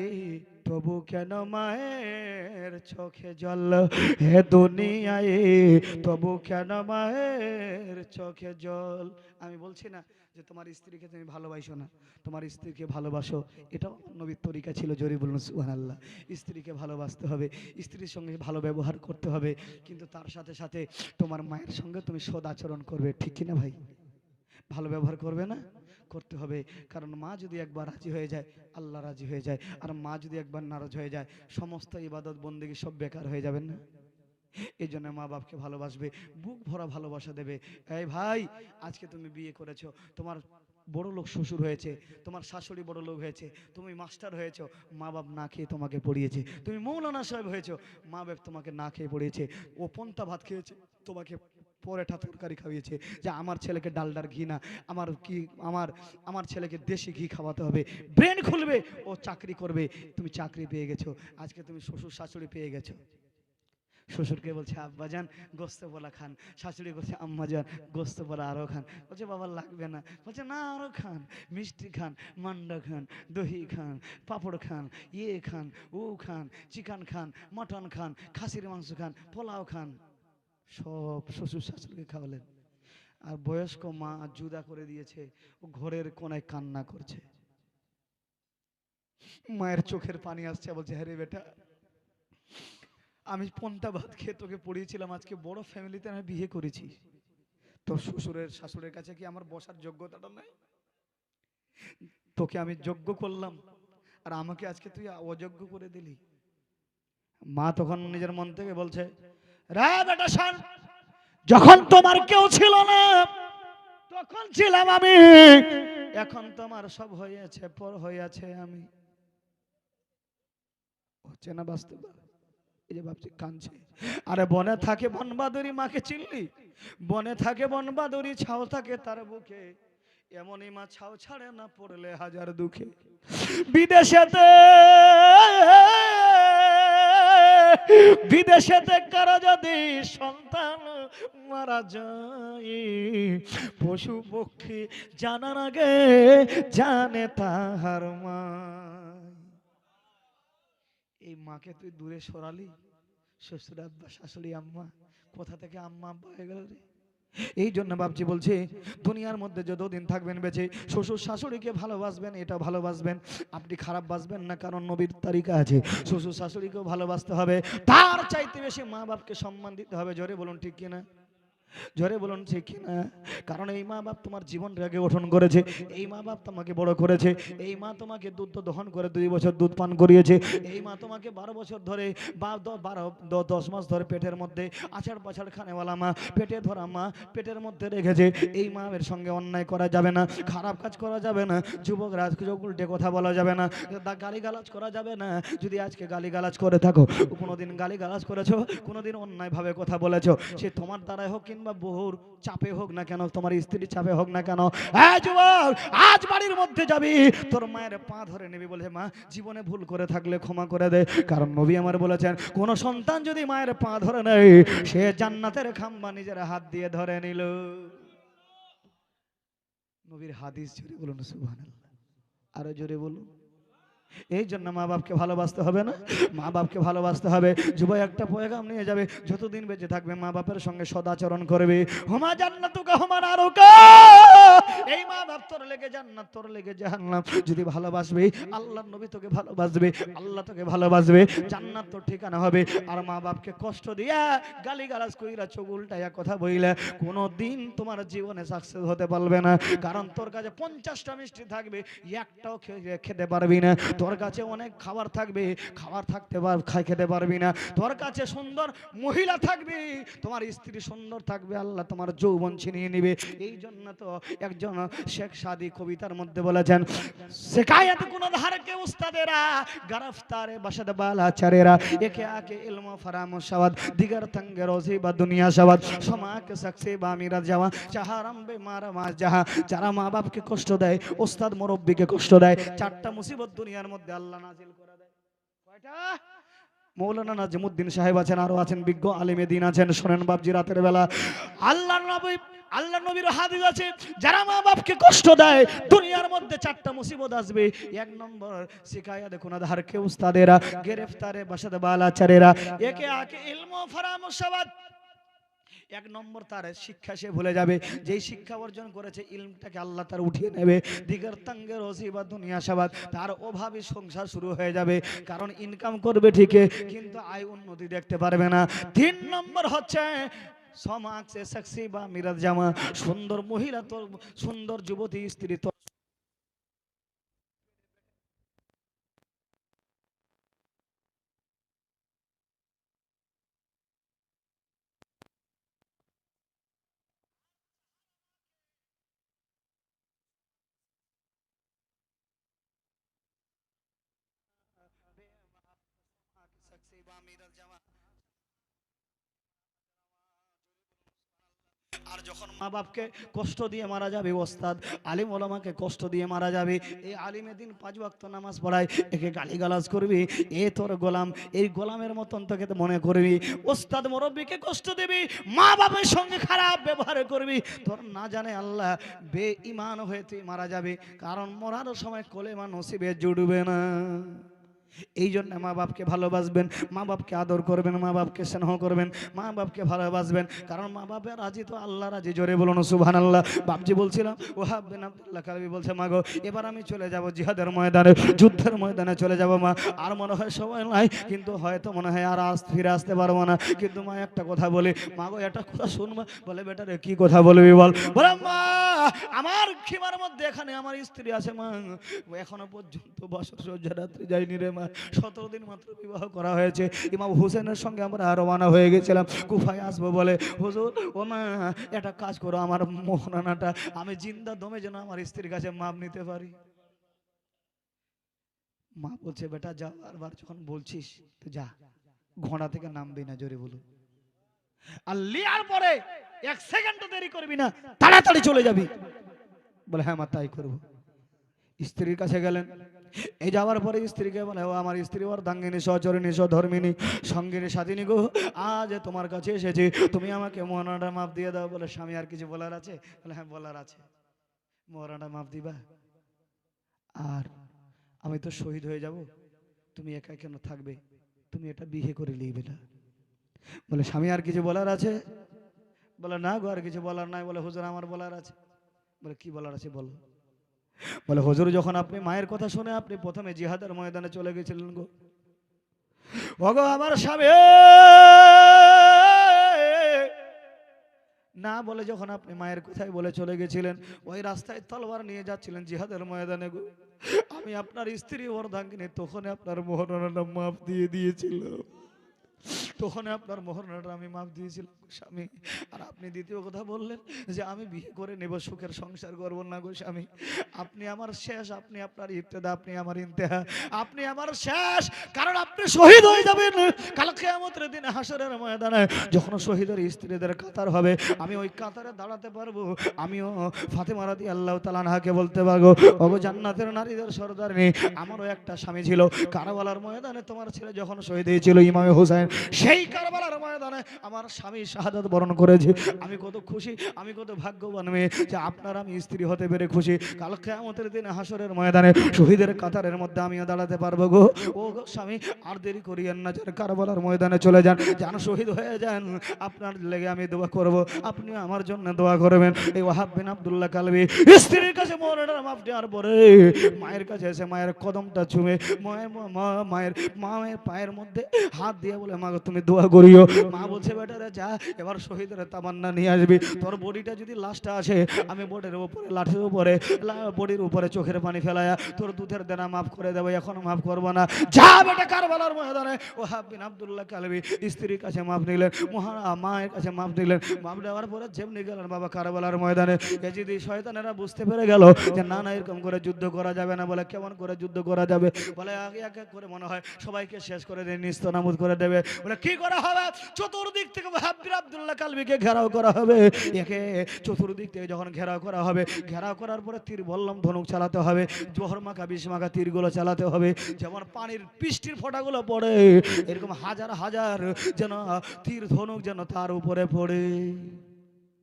তবু কেন মায়ের চোখে জল? হে দুনিয়ায় তবু কেন মায়ের চোখে জল? আমি বলছি না যে তোমার স্ত্রীকে তুমি ভালোবাসো না, তোমার স্ত্রীকে ভালোবাসো, এটাও নবীর তরিকা ছিল। জোরে বলুন সুবহানাল্লাহ। স্ত্রীকে ভালোবাসতে হবে, স্ত্রীর সঙ্গে ভালো ব্যবহার করতে হবে, কিন্তু তার সাথে সাথে তোমার মায়ের সঙ্গে তুমি সদাচরণ করবে, ঠিক কিনা ভাই? ভালো ব্যবহার করবে না? করতে হবে, কারণ মা যদি একবার রাজি হয়ে যায় আল্লাহ রাজি হয়ে যায়, আর মা যদি একবার নারাজ হয়ে যায় সমস্ত ইবাদত বন্দেগী সব বেকার হয়ে যাবেন না? এই জন্য মা বাপকে ভালোবাসবে, বুক ভরা ভালোবাসা দেবে। এই ভাই, আজকে তুমি বিয়ে করেছো, তোমার বড় লোক শ্বশুর হয়েছে, তোমার শাশুড়ি বড় লোক হয়েছে, তুমি মাস্টার হয়েছো, মা বাপ না খেয়ে তোমাকে পড়িয়েছে, তুমি মৌলানা সাহেব হয়েছো, মা বাপ তোমাকে না খেয়ে পড়িয়েছে, ও পন্তা ভাত খেয়েছে, তোমাকে পরেটা তরকারি খাইয়েছে, যে আমার ছেলেকে ডালডার ঘি না, আমার কি আমার আমার ছেলেকে দেশি ঘি খাওয়াতে হবে, ব্রেন খুলবে, ও চাকরি করবে। তুমি চাকরি পেয়ে গেছো, আজকে তুমি শ্বশুর শাশুড়ি পেয়ে গেছো। শ্বশুরকে বলছে আব্বাজান গোস্ত পোলা খান, শাশুড়ি বলছে আম্মাজান গোস্ত পোলা আরো খান। বলছে বাবা লাগবে না, বলছে না আরো খান, মিষ্টি খান, মান্ডা খান, দহি খান, পাঁপড় খান, ইয়ে খান, ও খান, চিকেন খান, মটন খান, খাসির মাংস খান, পোলাও খান। সব শ্বশুর শাশুড়িকে খাওয়ালেন। আর বয়স্ক মা জুদা করে দিয়েছে, ও ঘরের কোনায় কান্না করছে। মায়ের চোখের পানি আসছে, বলছে হ্যাঁ রে বেটা, আমি পন্তা ভাত খেয়ে তোকে পড়িয়েছিলাম, আজকে বড় ফ্যামিলিতে আমি বিয়ে করেছি, তোর শ্বশুরের শাশুড়ের কাছে কি আমার বসার যোগ্যতাটা নাই? তোকে আমি যোগ্য করলাম, আর আমাকে আজকে তুই অযোগ্য করে দিলি। মা তখন নিজের মন থেকে বলছে, রে বেটা শোন, যখন তোমার কেউ ছিল না তখন ছিলাম আমি, এখন তোমার সব হয়েছে, পর হয়েছে আমি। হচ্ছে না বাস্তব? এই যে ভাবছি কাঁদছে। আরে বনে থাকে বনবাদুরি, মাকে চিনলি? বনে থাকে বনবাদুরি, ছাও থাকে তার বুকে, এমনই মা ছাও ছাড়ে না পড়লে হাজার দুঃখে। বিদেশেতে বিদেশেতে কারো যদি সন্তান মারা যায়, পশু পক্ষী জানার আগে জানে তাহার মা। এই মাকে তুই দূরে সরালি, শ্বশুর আব্বা শাশুড়ি আম্মা, কোথা থেকে আম্মা আব্বা হয়ে গেল রে? এই জন্য বাপজি বলছে, দুনিয়ার মধ্যে যতদিন থাকবেন বেঁচে শ্বশুর শাশুড়িকে ভালোবাসবেন, এটা ভালোবাসবেন, আপনি খারাপ বাসবেন না, কারণ নবীর তালিকা আছে শ্বশুর শাশুড়িকেও ভালোবাসতে হবে, তার চাইতে বেশি মা বাপকে সম্মান দিতে হবে। জোরে বলুন ঠিক কিনা? জোরে বলুন ঠিক কিনা? কারণ এই মা বাপ তোমার জীবনটাকে গঠন করেছে, এই মা বাপ তোমাকে বড় করেছে, এই মা তোমাকে দুধ দহন করে 2 বছর দুধ পান করিয়েছে, এই মা তোমাকে 12 বছর ধরে বা 10 মাস ধরে পেটের মধ্যে আছাড় পাছাড় খানেওয়ালা মা, পেটে ধরা মা পেটের মধ্যে রেখেছে। এই মায়ের সঙ্গে অন্যায় করা যাবে না, খারাপ কাজ করা যাবে না, যুবকরা উল্টে কথা বলা যাবে না, গালিগালাজ করা যাবে না। যদি আজকে গালিগালাজ করে থাকো, কোনোদিন গালিগালাজ করেছো, কোনোদিন অন্যায়ভাবে কথা বলেছো, সে তোমার দ্বারাই হোক কিংবা বহুর চাপে হোক না কেন, তোমার স্ত্রীর চাপে হোক না কেন, এই যুবক আজ বাড়ির মধ্যে যাবি, তোর মায়ের পা ধরে নিবি, বলে মা জীবনে ভুল করে থাকলে ক্ষমা করে দে। কারণ নবী আমার বলেছেন, কোন সন্তান যদি মায়ের পা ধরে নেয়, সে জান্নাতের খাম্বা নিজের হাত দিয়ে ধরে নিল। নবীর হাদিস, জোরে বলুন সুবহানাল্লাহ, আরো জোরে বলুন। এই জন্য মা বাপকে ভালোবাসতে হবে না? মা বাপকে ভালোবাসতে হবে। যুবক একটা পয়গাম নিয়ে যাবে, যতদিন বেঁচে থাকবে মা বাপের সঙ্গে সদাচরণ করবে। হুমা জান্নাতুকা হুমা নারুকা, এই মা বাপ তোর লেগে জান্নাত, তোর লেগে জাহান্নাম। যদি ভালোবাসবে, আল্লাহর নবী তোকে ভালোবাসবে, আল্লাহ তোকে ভালোবাসবে, জান্নাত তোর ঠিকানা হবে। আর মা বাপকে কষ্ট দিয়া গালিগালাজ কইরা চোখ উল্টাইয়া কথা বইলে কোনোদিন তোমার জীবনে সাকসেস হতে পারবে না। কারণ তোর কাছে 50টা মিষ্টি থাকবে, একটাও খেতে পারবি না। তোর কাছে অনেক খাবার থাকবে, খাবার খেতে পারবি না। তোর কাছে সুন্দর মহিলা থাকবে, তোমার স্ত্রী সুন্দর থাকবে, আল্লাহ তোমার যৌবন ছিনিয়ে নিবে। এই জন্য তো একজন শেখ সাদি কবিতার মধ্যে বলেছেন, শিকায়ত কোন ধারকে উস্তাদেরা, গরফতারে বাসাদ বালাচারেরা, একে আকে ইলম ফারামো শাওয়াদ, দিগার তঙ্গে রোজি বা দুনিয়া শাওয়াদ, সমাকে সাকসে বা মিরাজ যাওয়া, চাহারাম বে মারা মাস যাহা। যারা মা বাপকে কষ্ট দেয়, ওস্তাদ মুরব্বিকে কষ্ট দেয়, 4টা মুসিবত দুনিয়ার মধ্যে আল্লাহ নাজিল করে দেয়। কয়টা? মৌলানা নাজিমুদ্দিন সাহেব আছেন, আরো আছেন বিজ্ঞ আলিমে দিন আছেন। শোনেন বাপজি, রাতের বেলা আল্লাহ নবীর হাদিস আছে, যারা মা বাপকে কষ্ট দেয় দুনিয়ার মধ্যে 4টা মুসিবত আসবে। 1 নম্বর শিকায়াত গুনাহগার কে উস্তাদেরা, গ্রেফতারে বাসাদ বালাচারেরা, একে আকে ইলম ফারামুসাবাদ। 1 নম্বর তার শিক্ষা সে ভুলে যাবে, যেই শিক্ষা অর্জন করেছে ইলমটাকে আল্লাহ তার উঠিয়ে নেবে। দিগার তাঙ্গে রসি বা দুনিয়া সাবাদ, তার অভাবে সংসার শুরু হয়ে যাবে। কারণ ইনকাম করবে ঠিকই, কিন্তু আয় উন্নতি দেখতে পারবে না। 3 নম্বর হচ্ছে সমাজ সে সেক্সি বা মিরাজ জামা, সুন্দর মহিলা তোর, সুন্দর যুবতী স্ত্রী তোর সেক্সি বা মিরাজ জামা। আর যখন মা বাপকে কষ্ট দিয়ে মারা যাবে, ওস্তাদ আলিম ওলামাকে কষ্ট দিয়ে মারা যাবে, এই আলিমে দিন 5 ওয়াক্ত নামাজ পড়ায়, একে গালিগালাজ করবি, এ তোর গোলাম, এই গোলামের মতন তোকে তো মনে করবি, ওস্তাদ মুরব্বিকে কষ্ট দিবি, মা বাপের সঙ্গে খারাপ ব্যবহার করবি, তোর না জানে আল্লাহ বেঈমান হয়ে তুই মারা যাবে, কারণ মরার সময় কলেমা নসিবে জুড়বে না। এই জন্য মা বাপকে ভালোবাসবেন, মা বাপকে আদর করবেন, মা বাপকে স্নেহ করবেন, মা বাপকে ভালোবাসবেন, কারণ মা বাপের রাজি তো আল্লাহ রাজি। জোরে বলুন সুবহানাল্লাহ। বাপজি বলছিলাম ওয়াহাব বিন আব্দুল্লাহ কালবি বলছে, মা গো এবার আমি চলে যাব জিহাদের ময়দানে, যুদ্ধের ময়দানে চলে যাব মা, আর মনে হয় সময় নাই, কিন্তু হয়তো মনে হয় আর ফিরে আসতে পারবো না, কিন্তু মা একটা কথা বলি, মা গো একটা কথা শুনবা। বলে বেটা রে কি কথা বলবি বল। বলে মা আমার খিমার মধ্যে এখানে আমার স্ত্রী আছে মা, এখনো পর্যন্ত বছর সজ্জা রাত্রি যায়নি রে মা, 17 দিন মাত্র বিবাহ করা হয়েছে। ইমাম হুসেনের সঙ্গে আমরা রওনা হয়ে গেছিলাম কুফায় আসবো বলে। হুজুর ও মা একটা কাজ করো, আমার মোহরানাটা আমি জিন্দা দমে যেন আমার স্ত্রীর কাছে মাপ নিতে পারি। মা বলছে বেটা যা, বারবার যখন বলছিস তো যা, ঘোড়া থেকে নামবি না, জোরে বলুন। আর লিয়ার পরে 1 সেকেন্ড দেরি করবি না, তাড়াতাড়ি চলে যাবি। বলে হ্যাঁ মা তাই করবো। স্ত্রীর কাছে গেলেন, এই যাওয়ার পরে স্ত্রীকে বলে ও আমার স্ত্রী অর্ধাঙ্গিনী সহচরিণী সধর্মিনী সঙ্গিনী স্বাধীনী গো, আজ তোমার কাছে এসেছি, তুমি আমাকে মোহরানাটা মাপ দিয়ে দাও। বলে স্বামী আর কিছু বলার আছে? বলে হ্যাঁ বলার আছে, মোহরানাটা মাপ দিবা, আর আমি তো শহীদ হয়ে যাব, তুমি একা কেন থাকবে, তুমি এটা বিয়ে করে নিবে না। বলে স্বামী আর কিছু বলার আছে? বলে না গো আর কিছু বলার নাই। বলে হুজুর আমার বলার আছে। বলে কি বলার আছে বলো। বলে হুজুর যখন আপনি মায়ের কথা শুনে আপনি প্রথমে জিহাদের ময়দানে চলে গেছিলেন গো, ওগো আমার স্বামী না বলে যখন আপনি মায়ের কথাই বলে চলে গেছিলেন, ওই রাস্তায় তলোয়ার নিয়ে যাচ্ছিলেন জিহাদের ময়দানে গো, আমি আপনার স্ত্রী অর্ধাঙ্গিনী, তখন আপনার মোহরানাটা মাপ দিয়ে দিয়েছিল, তখন আপনার মোহরানাটা আমি মাপ দিয়েছিলাম স্বামী। আর আপনি দ্বিতীয় কথা বললেন যে আমি বিয়ে করে নেব, সুখের সংসার করব না গো স্বামী, আপনি আমার শেষ, আপনি আপনার ইবতেদা, আপনি আমার ইন্তেহা, আপনি আমার শেষ, কারণ আপনি শহীদ হয়ে যাবেন কাল কিয়ামতের দিন হাসরের ময়দানে, যখন শহীদের স্ত্রীদের কাতার হবে, আমি ওই কাতারে দাঁড়াতে পারবো, আমিও ফাতেমা রাদিয়াল্লাহু তাআলা আনহাকে বলতে পারবো ওগো জান্নাতের নারীদের সর্দারিনী, আমারও একটা স্বামী ছিল, কারবালার ময়দানে তোমার ছেলে যখন শহীদ হয়েছিল ইমাম হোসেন, সেই কারবালার ময়দানে আমার স্বামী শাহাদাত বরণ করেছে, আমি কত খুশি, আমি কত ভাগ্যবান মেয়ে যে আপনার আমি স্ত্রী হতে পেরে খুশি, কাল কিয়ামতের দিন হাসরের ময়দানে শহীদের কাতারের মধ্যে আমিও দাঁড়াতে পারবো গো। ও গো স্বামী আর দেরি করিয়েন না, যান কারবালার ময়দানে চলে যান, যেন শহীদ হয়ে যান, আপনার লেগে আমি দোয়া করব, আপনি আমার জন্য দোয়া করবেন। এই ওয়াহাব বিন আব্দুল্লাহ কালবি স্ত্রীর কাছে মোহরানার মাপ দেওয়ার পরে মায়ের কাছে এসে মায়ের কদমটা চুমে মায়ের পায়ের মধ্যে হাত দিয়ে বলে মা গো তুমি দোয়া করিও। মা বলছে বেটা রে যা, এবার শহীদের তামান্না নিয়ে আসবি, তোর বডিটা যদি লাশটা আসে আমি বোর্ডের উপরে লাঠির উপরে বডির উপরে চোখের পানি ফেলায়া তোর দুধের দেনা মাফ করে দেবো, এখন মাফ করবো না, যা বেটা কারবালার ময়দানে। ওয়াহাব বিন আব্দুল্লাহ কালবি স্ত্রীর কাছে মাফ নিলেন, মায়ের কাছে মাফ নিলেন, মাফ দেওয়ার পরে যেমনি গেলেন বাবা কারবালার ময়দানে, যদি শয়তানেরা বুঝতে পেরে গেল যে না না এরকম করে যুদ্ধ করা যাবে না, বলে কেমন করে যুদ্ধ করা যাবে, বলে আগে এক এক করে মনে হয় সবাইকে শেষ করে দিয়ে নিস্তনাবুদ করে দেবে। বলে কি করা হবে, চতুর্দিক থেকে ওয়াহাব বিন আব্দুল্লাহ কালবিকে ঘেরাও করা হবে, একে চতুর্দিক থেকে যখন ঘেরাও করা হবে, ঘেরাও করার পরে তীর বললাম ধনুক চালাতে হবে, জোহর মাখা বিষ মাখা তীরগুলো চালাতে হবে, যেমন পানির বৃষ্টির ফোঁটাগুলো পড়ে এরকম হাজার হাজার যেন তীর ধনুক যেন তার উপরে পড়ে,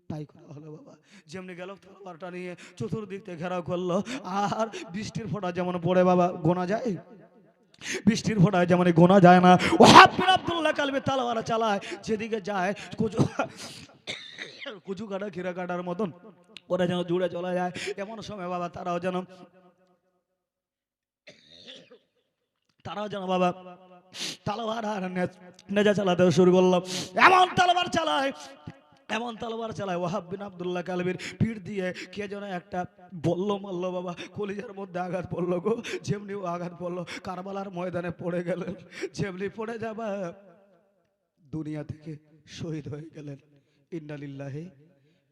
তাই করা হলো বাবা। যেমনি গেল তলোয়ারটা নিয়ে চতুর্দিক থেকে ঘেরাও করলো, আর বৃষ্টির ফোঁটা যেমন পড়ে বাবা গোনা যায়, বৃষ্টির ফোঁটায় যেমন গোনা যায় না, ওয়াহাব বিন আব্দুল্লাহ কালবি তলোয়ার চালায়, যেদিকে যায় কুচু কাটা খিরা কাটার মতন ওরা যেন জুড়ে চলে যায়। এমন সময় বাবা তারাও যেন বাবা তলোয়ার আর নেজা চালাতে শুরু করলো, এমন তলোয়ার চালায়, এমন তলোয়ার চালায় ওয়াহাব বিন আব্দুল্লাহ কালবির পিঠ দিয়ে কে যেন একটা বলল মারলো বাবা, কলিজার মধ্যে আঘাত পড়লো গো, যেমনি ও আঘাত পড়লো কারবালার ময়দানে পড়ে গেলেন, যেমনি পড়ে যাবা দুনিয়া থেকে শহীদ হয়ে গেলেন। ইন্না লিল্লাহি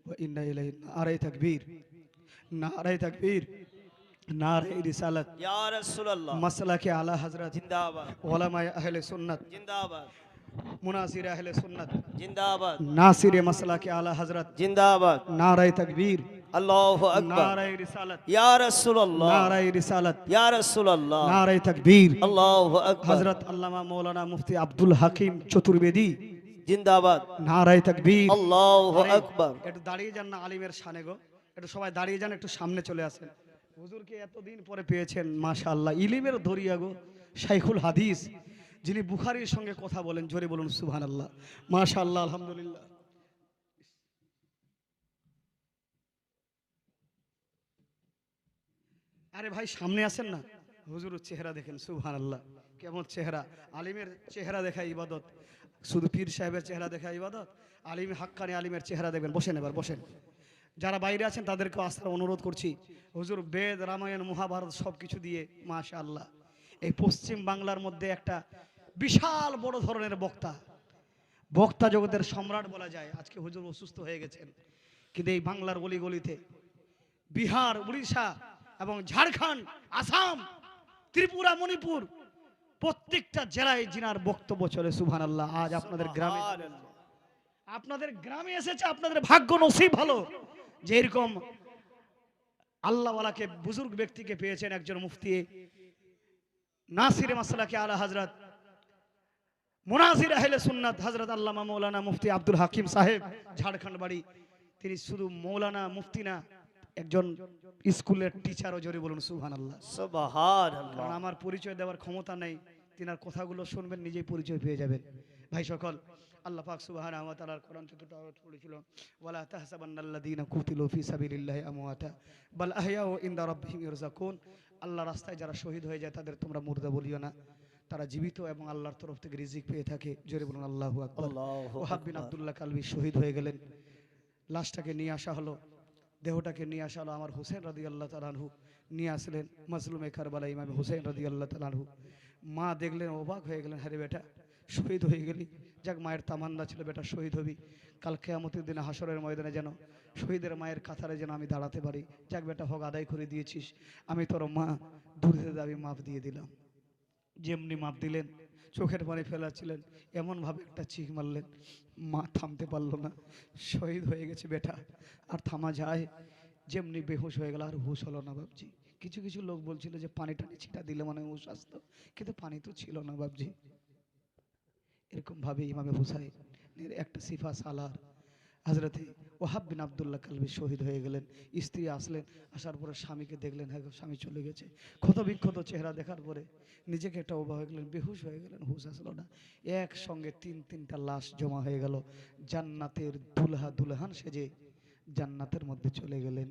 ওয়া ইন্না ইলাইহি, নারে তাকবীর, নারে তাকবীর, নারে রিসালাত, ইয়া রাসূলুল্লাহ, মাসলাকে আলা হযরত জিন্দাবাদ, উলামায়ে আহলে সুন্নাত জিন্দাবাদ। মুনাসির আহলে সুন্নাত, জিন্দাবাদ নাসিরে মাসলাকে আলা হযরত, জিন্দাবাদ নারায়ে তাকবীর, আল্লাহু আকবার নারায়ে রিসালাত, ইয়া রাসূলুল্লাহ নারায়ে রিসালাত, ইয়া রাসূলুল্লাহ নারায়ে তাকবীর। আল্লাহু আকবার হযরত আল্লামা মাওলানা মুফতি আব্দুল হাকিম চতুর্বেদী, জিন্দাবাদ নারায়ে তাকবীর। আল্লাহু আরে, আকবার একটু দাঁড়িয়ে যান না আলিমের শানে গো, একটু সবাই দাঁড়িয়ে যান, একটু সামনে চলে আসেন। হুজুরকে এতদিন পরে পেয়েছেন, মাশাআল্লাহ, ইলিমের দরিয়া গো, শাইখুল হাদিস, যিনি বুখারীর সঙ্গে কথা বলেন, জোরে বলুন সুবহানাল্লাহ, মাশাআল্লাহ, আলহামদুলিল্লাহ। আরে ভাই সামনে আসেন না, হুজুরের চেহারা দেখেন, সুবহানাল্লাহ, কেমন চেহারা। আলিমের চেহারা দেখা ইবাদত, শুধু পীর সাহেবের চেহারা দেখা ইবাদত, আলিম হাক্কানি আলিমের চেহারা দেখবেন। বসেন, এবার বসেন। যারা বাইরে আছেন তাদেরকে আসার অনুরোধ করছি। হুজুর বেদ, রামায়ণ, মহাভারত সব কিছু দিয়ে মাশাআল্লাহ এই পশ্চিম বাংলার মধ্যে একটা বিশাল বড় ধরনের বক্তা, বক্তা জগতের সম্রাট বলা যায়। আজকে হুজুর অসুস্থ হয়ে গেছেন, কিন্তু এই বাংলার গলিগলিতে, বিহার, উড়িষ্যা এবং ঝাড়খণ্ড, আসাম, ত্রিপুরা, মণিপুর, প্রত্যেকটা জেলায় জিনার বক্তব্য চলে, সুবহানাল্লাহ। আজ আপনাদের গ্রামে, আপনাদের গ্রামে এসেছে, আপনাদের ভাগ্য নসিব ভালো যে এরকম আল্লাহওয়ালাকে, বুজুর্গ ব্যক্তিকে পেয়েছেন, একজন মুফতি নাসিরে মাসলাকে আলা হযরত, মুনাসির আহলে সুন্নাত হযরত আল্লামা মাওলানা মুফতি আব্দুল হাকিম সাহেব, ঝাড়খণ্ড বাড়ি। তিনি শুধু মৌলানা মুফতি না, একজন স্কুলের টিচারও, জোরে বলুন সুবহানাল্লাহ। সুবহানাল্লাহ কারণ আমার পরিচয় দেওয়ার ক্ষমতা নেই, তিনার কথাগুলো শুনবেন, নিজেই পরিচয় পেয়ে যাবেন। ভাই সকল, আল্লাহ পাক সুবহানাহু ওয়া তাআলার কোরআন চতুর্থ আয়াত পড়েছিল, ওয়ালা তাহসাবান্নাল্লাযীনা কুতিলু ফি সাবিলিল্লাহি আমওয়াতা বাল আহইয়াউ ইনদা রাব্বিহিম ইরযাকুন। আল্লাহর রাস্তায় যারা শহীদ হয়ে যায় তাদের তোমরা মুর্দা বলিও না, তারা জীবিত এবং আল্লাহর তরফ থেকে রিজিক পেয়ে থাকে, জোরে বলুন আল্লাহু আকবার। আল্লাহু ওহাব বিন আকবার আব্দুল্লাহ কালবি শহীদ হয়ে গেলেন, লাশটাকে নিয়ে আসা হলো, দেহটাকে নিয়ে আসা হলো, আমার হুসেন রাদিয়াল্লাহু তাআলা আনহু নিয়ে আসলেন, মাজলুমে কারবালা ইমাম হুসেন রাদিয়াল্লাহু তাআলা আনহু। মা দেখলেন, অবাক হয়ে গেলেন, হ্যাঁ রে বেটা, শহীদ হয়ে গেলি, যাক, মায়ের তামান্না ছিল বেটা শহীদ হবি, কাল কিয়ামতের দিনে হাসরের ময়দানে যেন শহীদের মায়ের কাতারে যেন আমি দাঁড়াতে পারি, যাক বেটা, হক আদায় করে দিয়েছিস, আমি তোর মা, দুধের দাবি মাপ দিয়ে দিলাম। যেমনি মাপ দিলেন, চোখের পানি ফেলাচ্ছিলেন, এমনভাবে একটা চিক মারলেন, মা থামতে পারলো না, শহীদ হয়ে গেছে বেটা, আর থামা যায়? যেমনি বেহুশ হয়ে গেল, আর হুশ হলো না বাবজি। কিছু কিছু লোক বলছিল যে পানি টানি ছিটা দিলে মানে হুশ আসতো, কিন্তু পানি তো ছিল না বাবজি। এরকম ভাবে ইমামে হুসাইনের একটা সিফা সালার হযরতে ওহাব বিন আব্দুল্লাহ কালবি শহীদ হয়ে গেলেন। স্ত্রী আসলেন, আসার পরে স্বামীকে দেখলেন, হ্যাঁ গো, স্বামী চলে গেছে। ক্ষত বিক্ষত চেহারা দেখার পরে নিজেকে একটা অবাক হয়ে গেলেন, বেহুশ হয়ে গেলেন, হুশ আসলো না। একসঙ্গে তিনটা লাশ জমা হয়ে গেল, জান্নাতের দুলহা দুলহান সেজে জান্নাতের মধ্যে চলে গেলেন।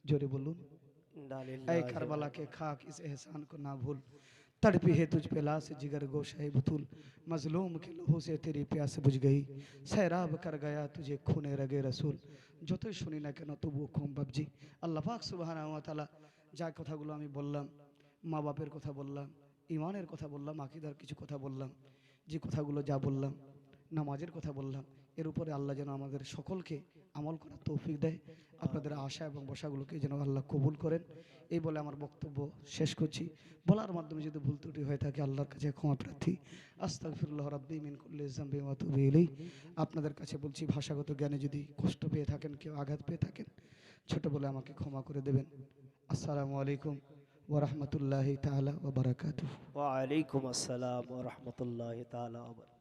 জোরে বলুন, ইন্না ऐ লিল্লাহি करबला के खाक इस एहसान को ना भूल, तड़पी है तुझ पे लाश जिगर गोशा है बतूल, मजलूम के लहू से तेरी प्यास बुझ गई, सैराब कर गया तुझे खूने रगे रसूल। যতই শুনি না কেন তবুও কম বাবজি। আল্লাহ পাক সুবহানাহু ওয়া তাআলা যা কথাগুলো আমি বললাম, মা বাপের কথা বললাম, ইমানের কথা বললাম, আকীদার কিছু কথা বললাম, যে কথাগুলো যা বললাম, নামাজের কথা বললাম, এর উপরে আল্লাহ যেন আমাদের সকলকে আমল করার তৌফিক দেয়। আপনাদের আশা এবং বসাগুলোকে যেন আল্লাহ কবুল করেন, এই বলে আমার বক্তব্য শেষ করছি। বলার মাধ্যমে যদি ভুল ত্রুটি হয়ে থাকে আল্লাহর কাছে ক্ষমা প্রার্থী। আস্তাগফিরুল্লাহ রাব্বি মিন কুল্লি যামবি ওয়া আতুবু ইলাইহি। আপনাদের কাছে বলছি, ভাষাগত জ্ঞানে যদি কষ্ট পেয়ে থাকেন, কেউ আঘাত পেয়ে থাকেন, ছোট বলে আমাকে ক্ষমা করে দেবেন। আসসালামু আলাইকুম ওয়া রাহমাতুল্লাহি তাআলা ওয়া বারাকাতুহু। ওয়া আলাইকুম আসসালাম ওয়া রাহমাতুল্লাহি তাআলা ওয়া বারাকাতুহু।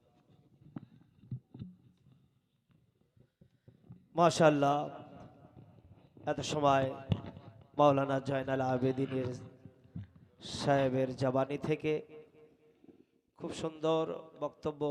মাশাআল্লাহ, এত সময় মাওলানা জয়নাল আবেদিনের সাহেবের জবানি থেকে খুব সুন্দর বক্তব্য